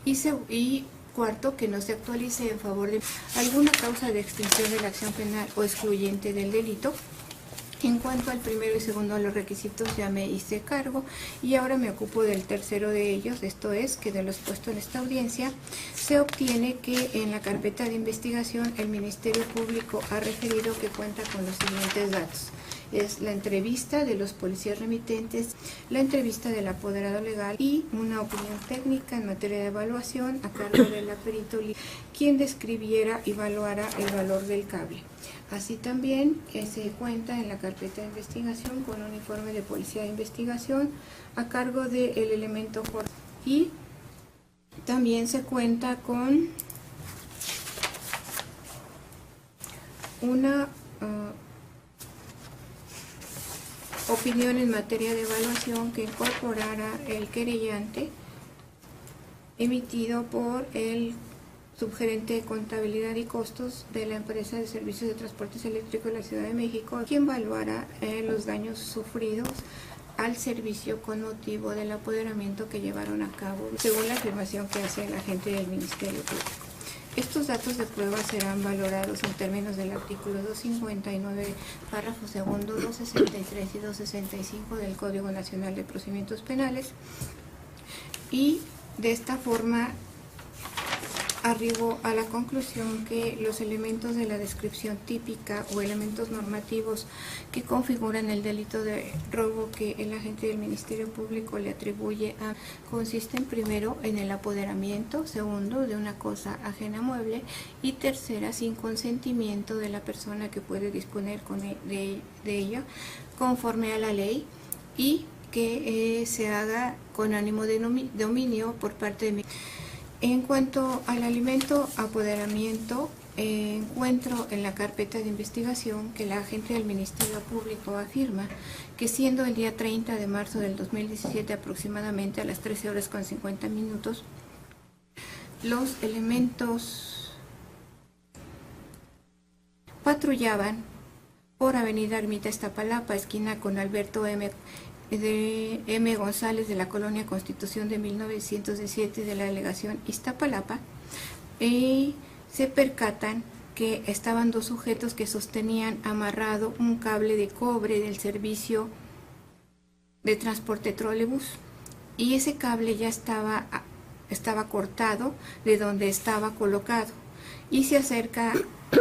y cuarto, que no se actualice en favor de alguna causa de extinción de la acción penal o excluyente del delito. En cuanto al primero y segundo de los requisitos ya me hice cargo y ahora me ocupo del tercero de ellos, esto es que de lo expuesto en esta audiencia se obtiene que en la carpeta de investigación el Ministerio Público ha referido que cuenta con los siguientes datos. Es la entrevista de los policías remitentes, la entrevista del apoderado legal y una opinión técnica en materia de evaluación a cargo de la perito quien describiera y evaluara el valor del cable. Así también se cuenta en la carpeta de investigación con un informe de policía de investigación a cargo del elemento y también se cuenta con una opinión en materia de evaluación que incorporara el querellante, emitido por el subgerente de contabilidad y costos de la empresa de servicios de transportes eléctricos de la Ciudad de México, quien evaluara los daños sufridos al servicio con motivo del apoderamiento que llevaron a cabo, según la afirmación que hace el agente del Ministerio Público. Estos datos de prueba serán valorados en términos del artículo 259, párrafo segundo, 263 y 265 del Código Nacional de Procedimientos Penales, y de esta forma arribo a la conclusión que los elementos de la descripción típica o elementos normativos que configuran el delito de robo que el agente del Ministerio Público le atribuye consisten primero en el apoderamiento, segundo de una cosa ajena mueble y tercera sin consentimiento de la persona que puede disponer de ella conforme a la ley, y que se haga con ánimo de dominio por parte de En cuanto al alimento apoderamiento, encuentro en la carpeta de investigación que la agente del Ministerio Público afirma que siendo el día 30 de marzo del 2017 aproximadamente a las 13:50, los elementos patrullaban por Avenida Ermita Iztapalapa, esquina con Alberto M. de M. González de la Colonia Constitución de 1917 de la delegación Iztapalapa, y se percatan que estaban dos sujetos que sostenían amarrado un cable de cobre del servicio de transporte trolebús, y ese cable ya estaba cortado de donde estaba colocado, y se acerca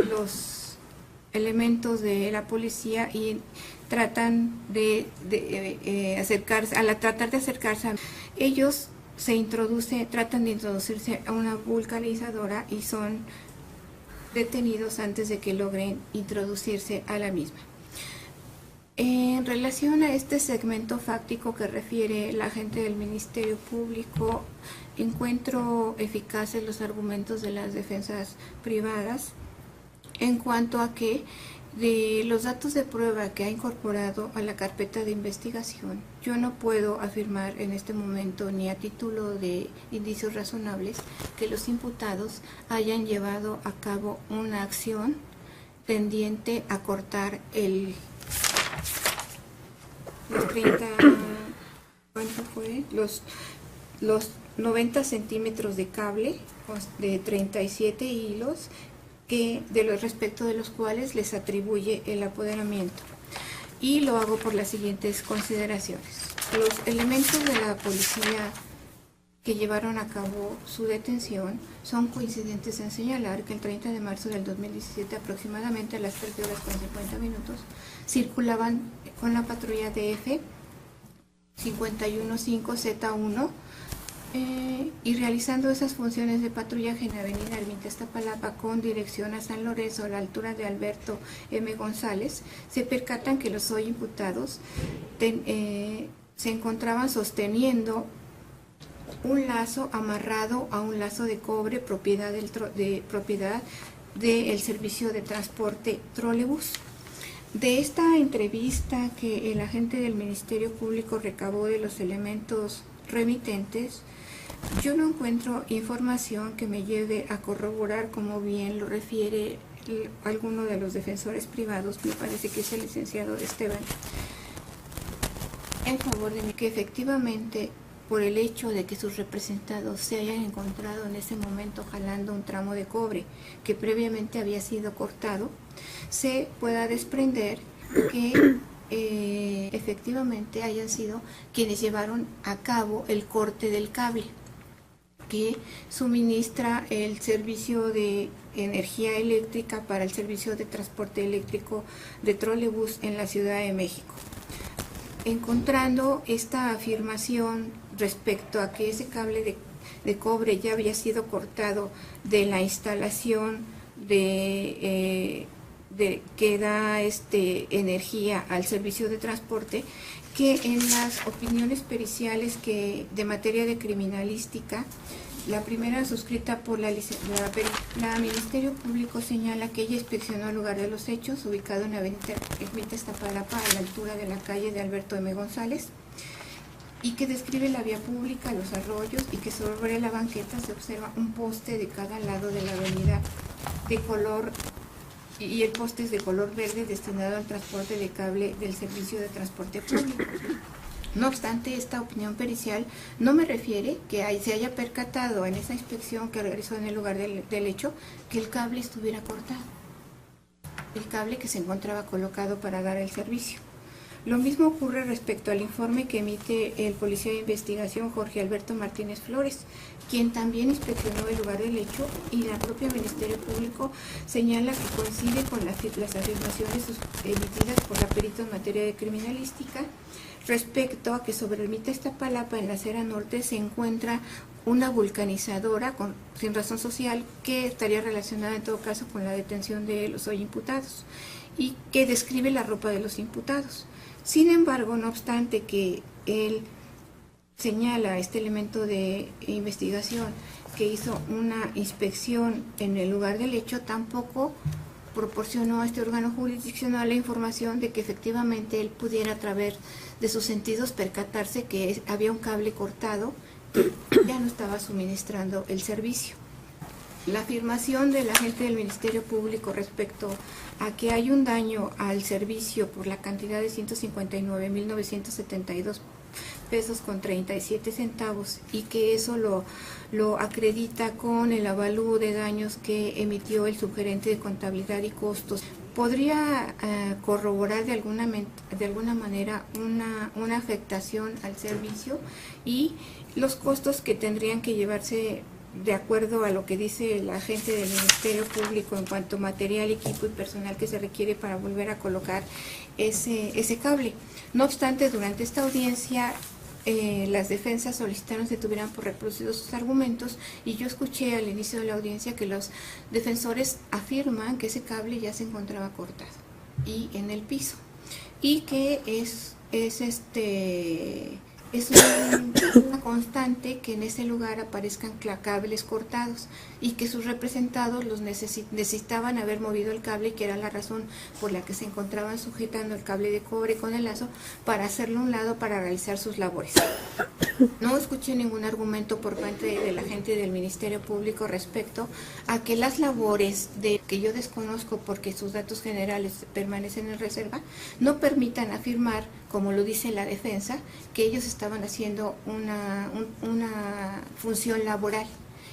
los elementos de la policía y tratan de acercarse. Al tratar de acercarse, ellos tratan de introducirse a una vulcanizadora y son detenidos antes de que logren introducirse a la misma. En relación a este segmento fáctico que refiere la agente del Ministerio Público, encuentro eficaces los argumentos de las defensas privadas en cuanto a que de los datos de prueba que ha incorporado a la carpeta de investigación, yo no puedo afirmar en este momento, ni a título de indicios razonables, que los imputados hayan llevado a cabo una acción tendiente a cortar los 90 centímetros de cable de 37 hilos respecto de los cuales les atribuye el apoderamiento. Y lo hago por las siguientes consideraciones. Los elementos de la policía que llevaron a cabo su detención son coincidentes en señalar que el 30 de marzo del 2017, aproximadamente a las 13 horas con 50 minutos, circulaban con la patrulla DF 515Z1 y realizando esas funciones de patrullaje en Avenida Ermita Iztapalapa con dirección a San Lorenzo a la altura de Alberto M. González, se percatan que los hoy imputados se encontraban sosteniendo un lazo amarrado a un lazo de cobre propiedad del servicio de transporte trolebús. De esta entrevista que el agente del Ministerio Público recabó de los elementos remitentes, yo no encuentro información que me lleve a corroborar, como bien lo refiere alguno de los defensores privados, me parece que es el licenciado Esteban, en favor de mí, que efectivamente por el hecho de que sus representados se hayan encontrado en ese momento jalando un tramo de cobre que previamente había sido cortado, se pueda desprender que efectivamente hayan sido quienes llevaron a cabo el corte del cable que suministra el servicio de energía eléctrica para el servicio de transporte eléctrico de trolebús en la Ciudad de México. Encontrando esta afirmación respecto a que ese cable de cobre ya había sido cortado de la instalación que da energía al servicio de transporte, que en las opiniones periciales de materia de criminalística, la primera suscrita por la Ministerio Público señala que ella inspeccionó el lugar de los hechos, ubicado en Avenida Ermita Iztapalapa, a la altura de la calle de Alberto M. González, y que describe la vía pública, los arroyos, y que sobre la banqueta se observa un poste de cada lado de la avenida de color, y el poste es de color verde destinado al transporte de cable del servicio de transporte público. No obstante, esta opinión pericial no me refiere que se haya percatado en esa inspección que realizó en el lugar del hecho que el cable estuviera cortado, el cable que se encontraba colocado para dar el servicio. Lo mismo ocurre respecto al informe que emite el policía de investigación Jorge Alberto Martínez Flores, quien también inspeccionó el lugar del hecho, y la propia Ministerio Público señala que coincide con las afirmaciones emitidas por la perito en materia de criminalística respecto a que sobre Ermita Iztapalapa, en la acera norte, se encuentra una vulcanizadora sin razón social que estaría relacionada en todo caso con la detención de los hoy imputados y que describe la ropa de los imputados. Sin embargo, no obstante que él señala este elemento de investigación que hizo una inspección en el lugar del hecho, tampoco proporcionó a este órgano jurisdiccional la información de que efectivamente él pudiera, a través de sus sentidos, percatarse que había un cable cortado que ya no estaba suministrando el servicio. La afirmación del agente del Ministerio Público respecto a que hay un daño al servicio por la cantidad de 159.972 pesos con 37 centavos y que eso lo acredita con el avalúo de daños que emitió el subgerente de contabilidad y costos, podría corroborar de alguna manera una afectación al servicio y los costos que tendrían que llevarse de acuerdo a lo que dice el agente del Ministerio Público en cuanto a material, equipo y personal que se requiere para volver a colocar ese cable. No obstante, durante esta audiencia las defensas solicitaron se tuvieran por reproducidos sus argumentos y yo escuché al inicio de la audiencia que los defensores afirman que ese cable ya se encontraba cortado y en el piso y que es una constante que en ese lugar aparezcan cables cortados y que sus representados los necesitaban haber movido el cable, que era la razón por la que se encontraban sujetando el cable de cobre con el lazo para hacerlo a un lado para realizar sus labores. No escuché ningún argumento por parte de la gente del Ministerio Público respecto a que las labores que yo desconozco porque sus datos generales permanecen en reserva no permitan afirmar, como lo dice la defensa, que ellos estaban haciendo una función laboral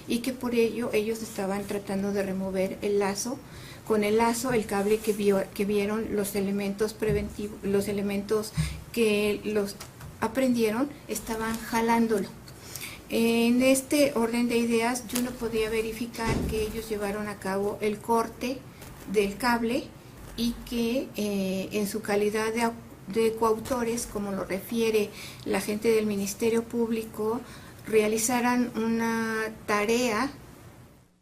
y que por ello ellos estaban tratando de remover el lazo. Con el lazo, el cable que vieron los elementos preventivos, los elementos que los aprendieron, estaban jalándolo. En este orden de ideas, yo no podía verificar que ellos llevaron a cabo el corte del cable y que en su calidad de coautores, como lo refiere la gente del Ministerio Público, realizaran una tarea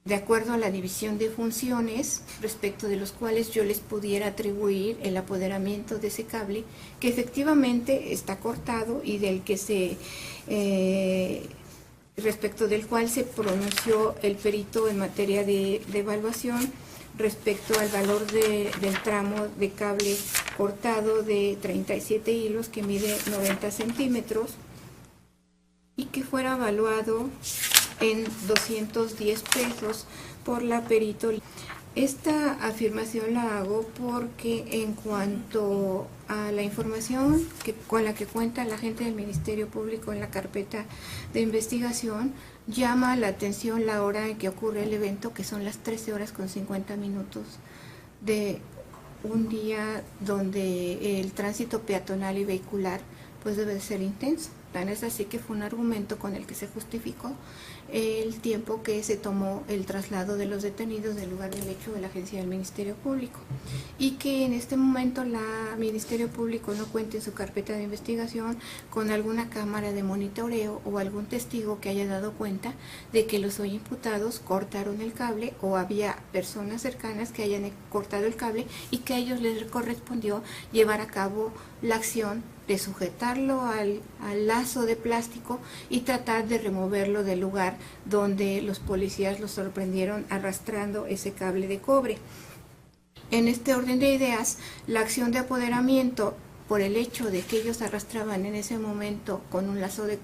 de acuerdo a la división de funciones respecto de los cuales yo les pudiera atribuir el apoderamiento de ese cable que efectivamente está cortado y del que respecto del cual se pronunció el perito en materia de evaluación respecto al valor del tramo de cable cortado de 37 hilos que mide 90 centímetros y que fuera evaluado en 210 pesos por la perito. Esta afirmación la hago porque en cuanto a la información con la que cuenta la gente del Ministerio Público en la carpeta de investigación, llama la atención la hora en que ocurre el evento, que son las 13 horas con 50 minutos de un día donde el tránsito peatonal y vehicular pues debe ser intenso. Tan es así que fue un argumento con el que se justificó el tiempo que se tomó el traslado de los detenidos del lugar del hecho de la agencia del Ministerio Público y que en este momento el Ministerio Público no cuenta en su carpeta de investigación con alguna cámara de monitoreo o algún testigo que haya dado cuenta de que los hoy imputados cortaron el cable o había personas cercanas que hayan cortado el cable y que a ellos les correspondió llevar a cabo la acción de sujetarlo al lazo de plástico y tratar de removerlo del lugar donde los policías lo sorprendieron arrastrando ese cable de cobre. En este orden de ideas, la acción de apoderamiento por el hecho de que ellos arrastraban en ese momento con un lazo de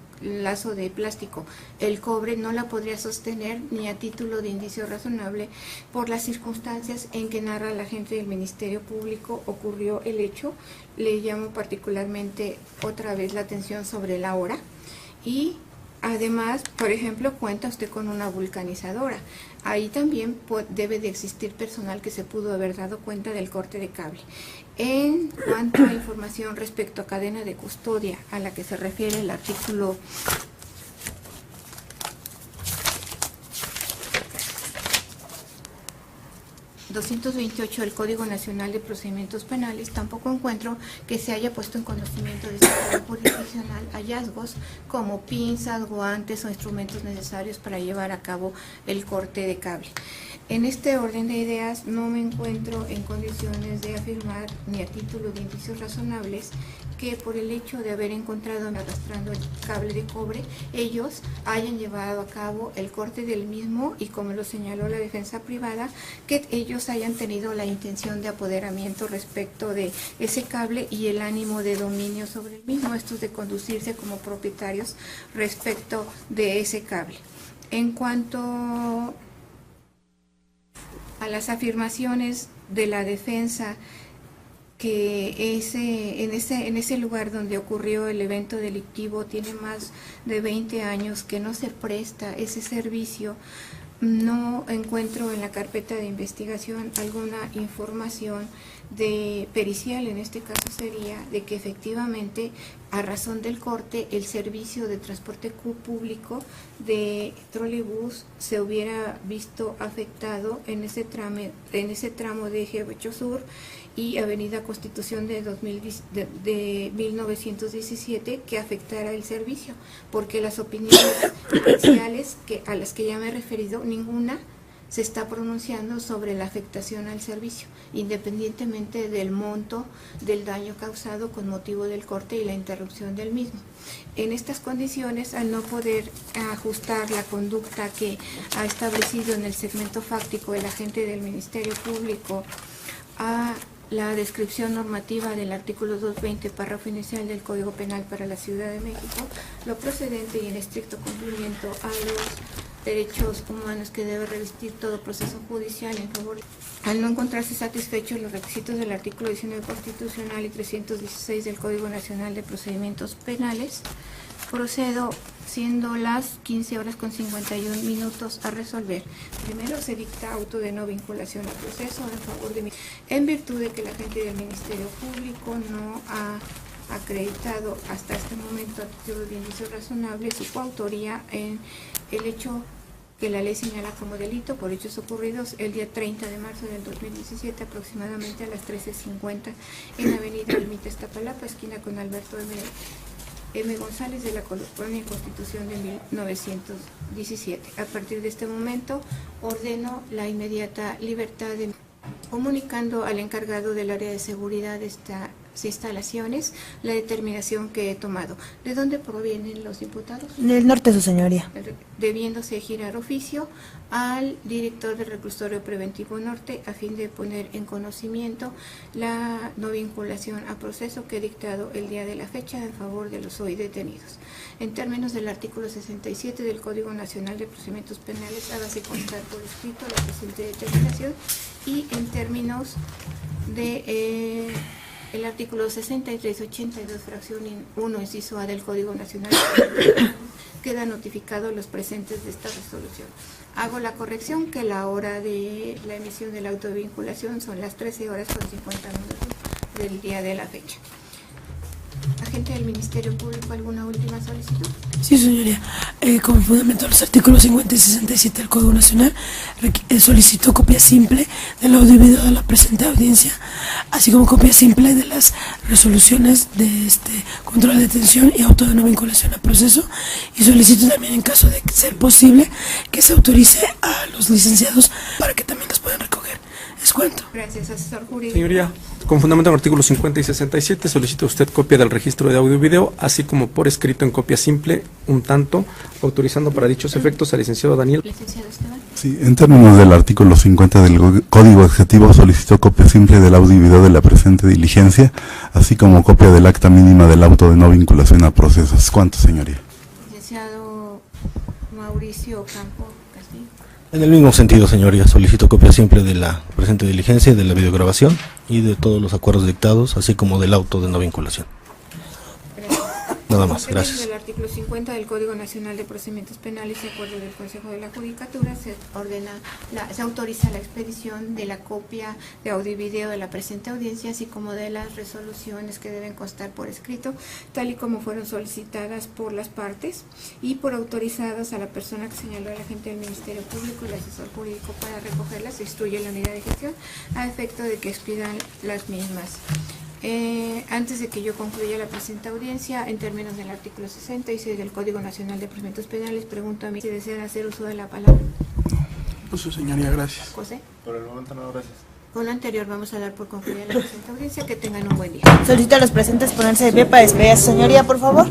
plástico el cobre, no la podría sostener ni a título de indicio razonable por las circunstancias en que narra la gente del Ministerio Público ocurrió el hecho. Le llamo particularmente otra vez la atención sobre la hora y además, por ejemplo, cuenta usted con una vulcanizadora. Ahí también debe de existir personal que se pudo haber dado cuenta del corte de cable. En cuanto a información respecto a cadena de custodia, a la que se refiere el artículo 228 del Código Nacional de Procedimientos Penales, tampoco encuentro que se haya puesto en conocimiento de esta jurisdiccional hallazgos como pinzas, guantes o instrumentos necesarios para llevar a cabo el corte de cable. En este orden de ideas no me encuentro en condiciones de afirmar ni a título de indicios razonables que por el hecho de haber encontrado arrastrando el cable de cobre, ellos hayan llevado a cabo el corte del mismo y, como lo señaló la defensa privada, que ellos hayan tenido la intención de apoderamiento respecto de ese cable y el ánimo de dominio sobre el mismo, esto es de conducirse como propietarios respecto de ese cable. En cuanto a las afirmaciones de la defensa que en ese lugar donde ocurrió el evento delictivo tiene más de 20 años que no se presta ese servicio. No encuentro en la carpeta de investigación alguna información de pericial, en este caso sería de que efectivamente a razón del corte el servicio de transporte público de trolebús se hubiera visto afectado en ese tramo de eje 8 Sur y Avenida Constitución de 1917 que afectara el servicio, porque las opiniones periciales a las que ya me he referido, ninguna se está pronunciando sobre la afectación al servicio, independientemente del monto del daño causado con motivo del corte y la interrupción del mismo. En estas condiciones, al no poder ajustar la conducta que ha establecido en el segmento fáctico el agente del Ministerio Público a la descripción normativa del artículo 220, párrafo inicial del Código Penal para la Ciudad de México, lo procedente y en estricto cumplimiento a los derechos humanos que debe revestir todo proceso judicial en favor, al no encontrarse satisfechos los requisitos del artículo 19 constitucional y 316 del Código Nacional de Procedimientos Penales, procedo, siendo las 15:51 a resolver. Primero, se dicta auto de no vinculación al proceso en favor de mí, en virtud de que la gente del Ministerio Público no ha acreditado hasta este momento a título de indicio razonable su coautoría en el hecho que la ley señala como delito por hechos ocurridos el día 30 de marzo del 2017 aproximadamente a las 13:50 en Avenida Ermita Iztapalapa, esquina con Alberto M. González de la Colonia Constitución de 1917. A partir de este momento ordeno la inmediata libertad de comunicando al encargado del área de seguridad de estas instalaciones la determinación que he tomado. ¿De dónde provienen los imputados? Del norte, su señoría. Debiéndose girar oficio al director del reclusorio preventivo norte a fin de poner en conocimiento la no vinculación a proceso que he dictado el día de la fecha en favor de los hoy detenidos. En términos del artículo 67 del Código Nacional de Procedimientos Penales, hágase constar por escrito la presente determinación y en términos de el artículo 6382, fracción 1, inciso A del Código Nacional queda notificado los presentes de esta resolución. Hago la corrección que la hora de la emisión del auto de vinculación son las 13:50 del día de la fecha. Agente del Ministerio Público, ¿alguna última solicitud? Sí, señoría. Como fundamento de los artículos 50 y 67 del Código Nacional, solicito copia simple del audio y video de la presente audiencia, así como copia simple de las resoluciones de control de detención y auto de no vinculación a proceso, y solicito también, en caso de ser posible, que se autorice a los licenciados para que también las puedan recoger. Es cuanto. Gracias, asesor jurídico. Señoría, con fundamento en artículos 50 y 67, solicita usted copia del registro de audio y video, así como por escrito en copia simple, un tanto, autorizando para dichos efectos al licenciado Daniel. Licenciado Esteban. Sí, en términos del artículo 50 del Código Adjetivo, solicitó copia simple del audio y video de la presente diligencia, así como copia del acta mínima del auto de no vinculación a procesos. ¿Cuánto, señoría? Licenciado Mauricio Campo Castillo. En el mismo sentido, señoría, solicito copia simple de la presente diligencia, de la videograbación y de todos los acuerdos dictados, así como del auto de no vinculación. Nada más, gracias. Del artículo 50 del Código Nacional de Procedimientos Penales y acuerdo del Consejo de la Judicatura, se autoriza la expedición de la copia de audio y video de la presente audiencia, así como de las resoluciones que deben constar por escrito, tal y como fueron solicitadas por las partes y por autorizadas a la persona que señaló el agente del Ministerio Público y el asesor jurídico para recogerlas. Se instruye la unidad de gestión a efecto de que expidan las mismas. Antes de que yo concluya la presente audiencia, en términos del artículo 66 del Código Nacional de Procedimientos Penales, pregunto a mí si desean hacer uso de la palabra. Pues su señoría, gracias. José. Por el momento no, gracias. Con lo anterior vamos a dar por concluida la presente audiencia. Que tengan un buen día. Solicito a los presentes ponerse de pie para despedir a su señoría, por favor.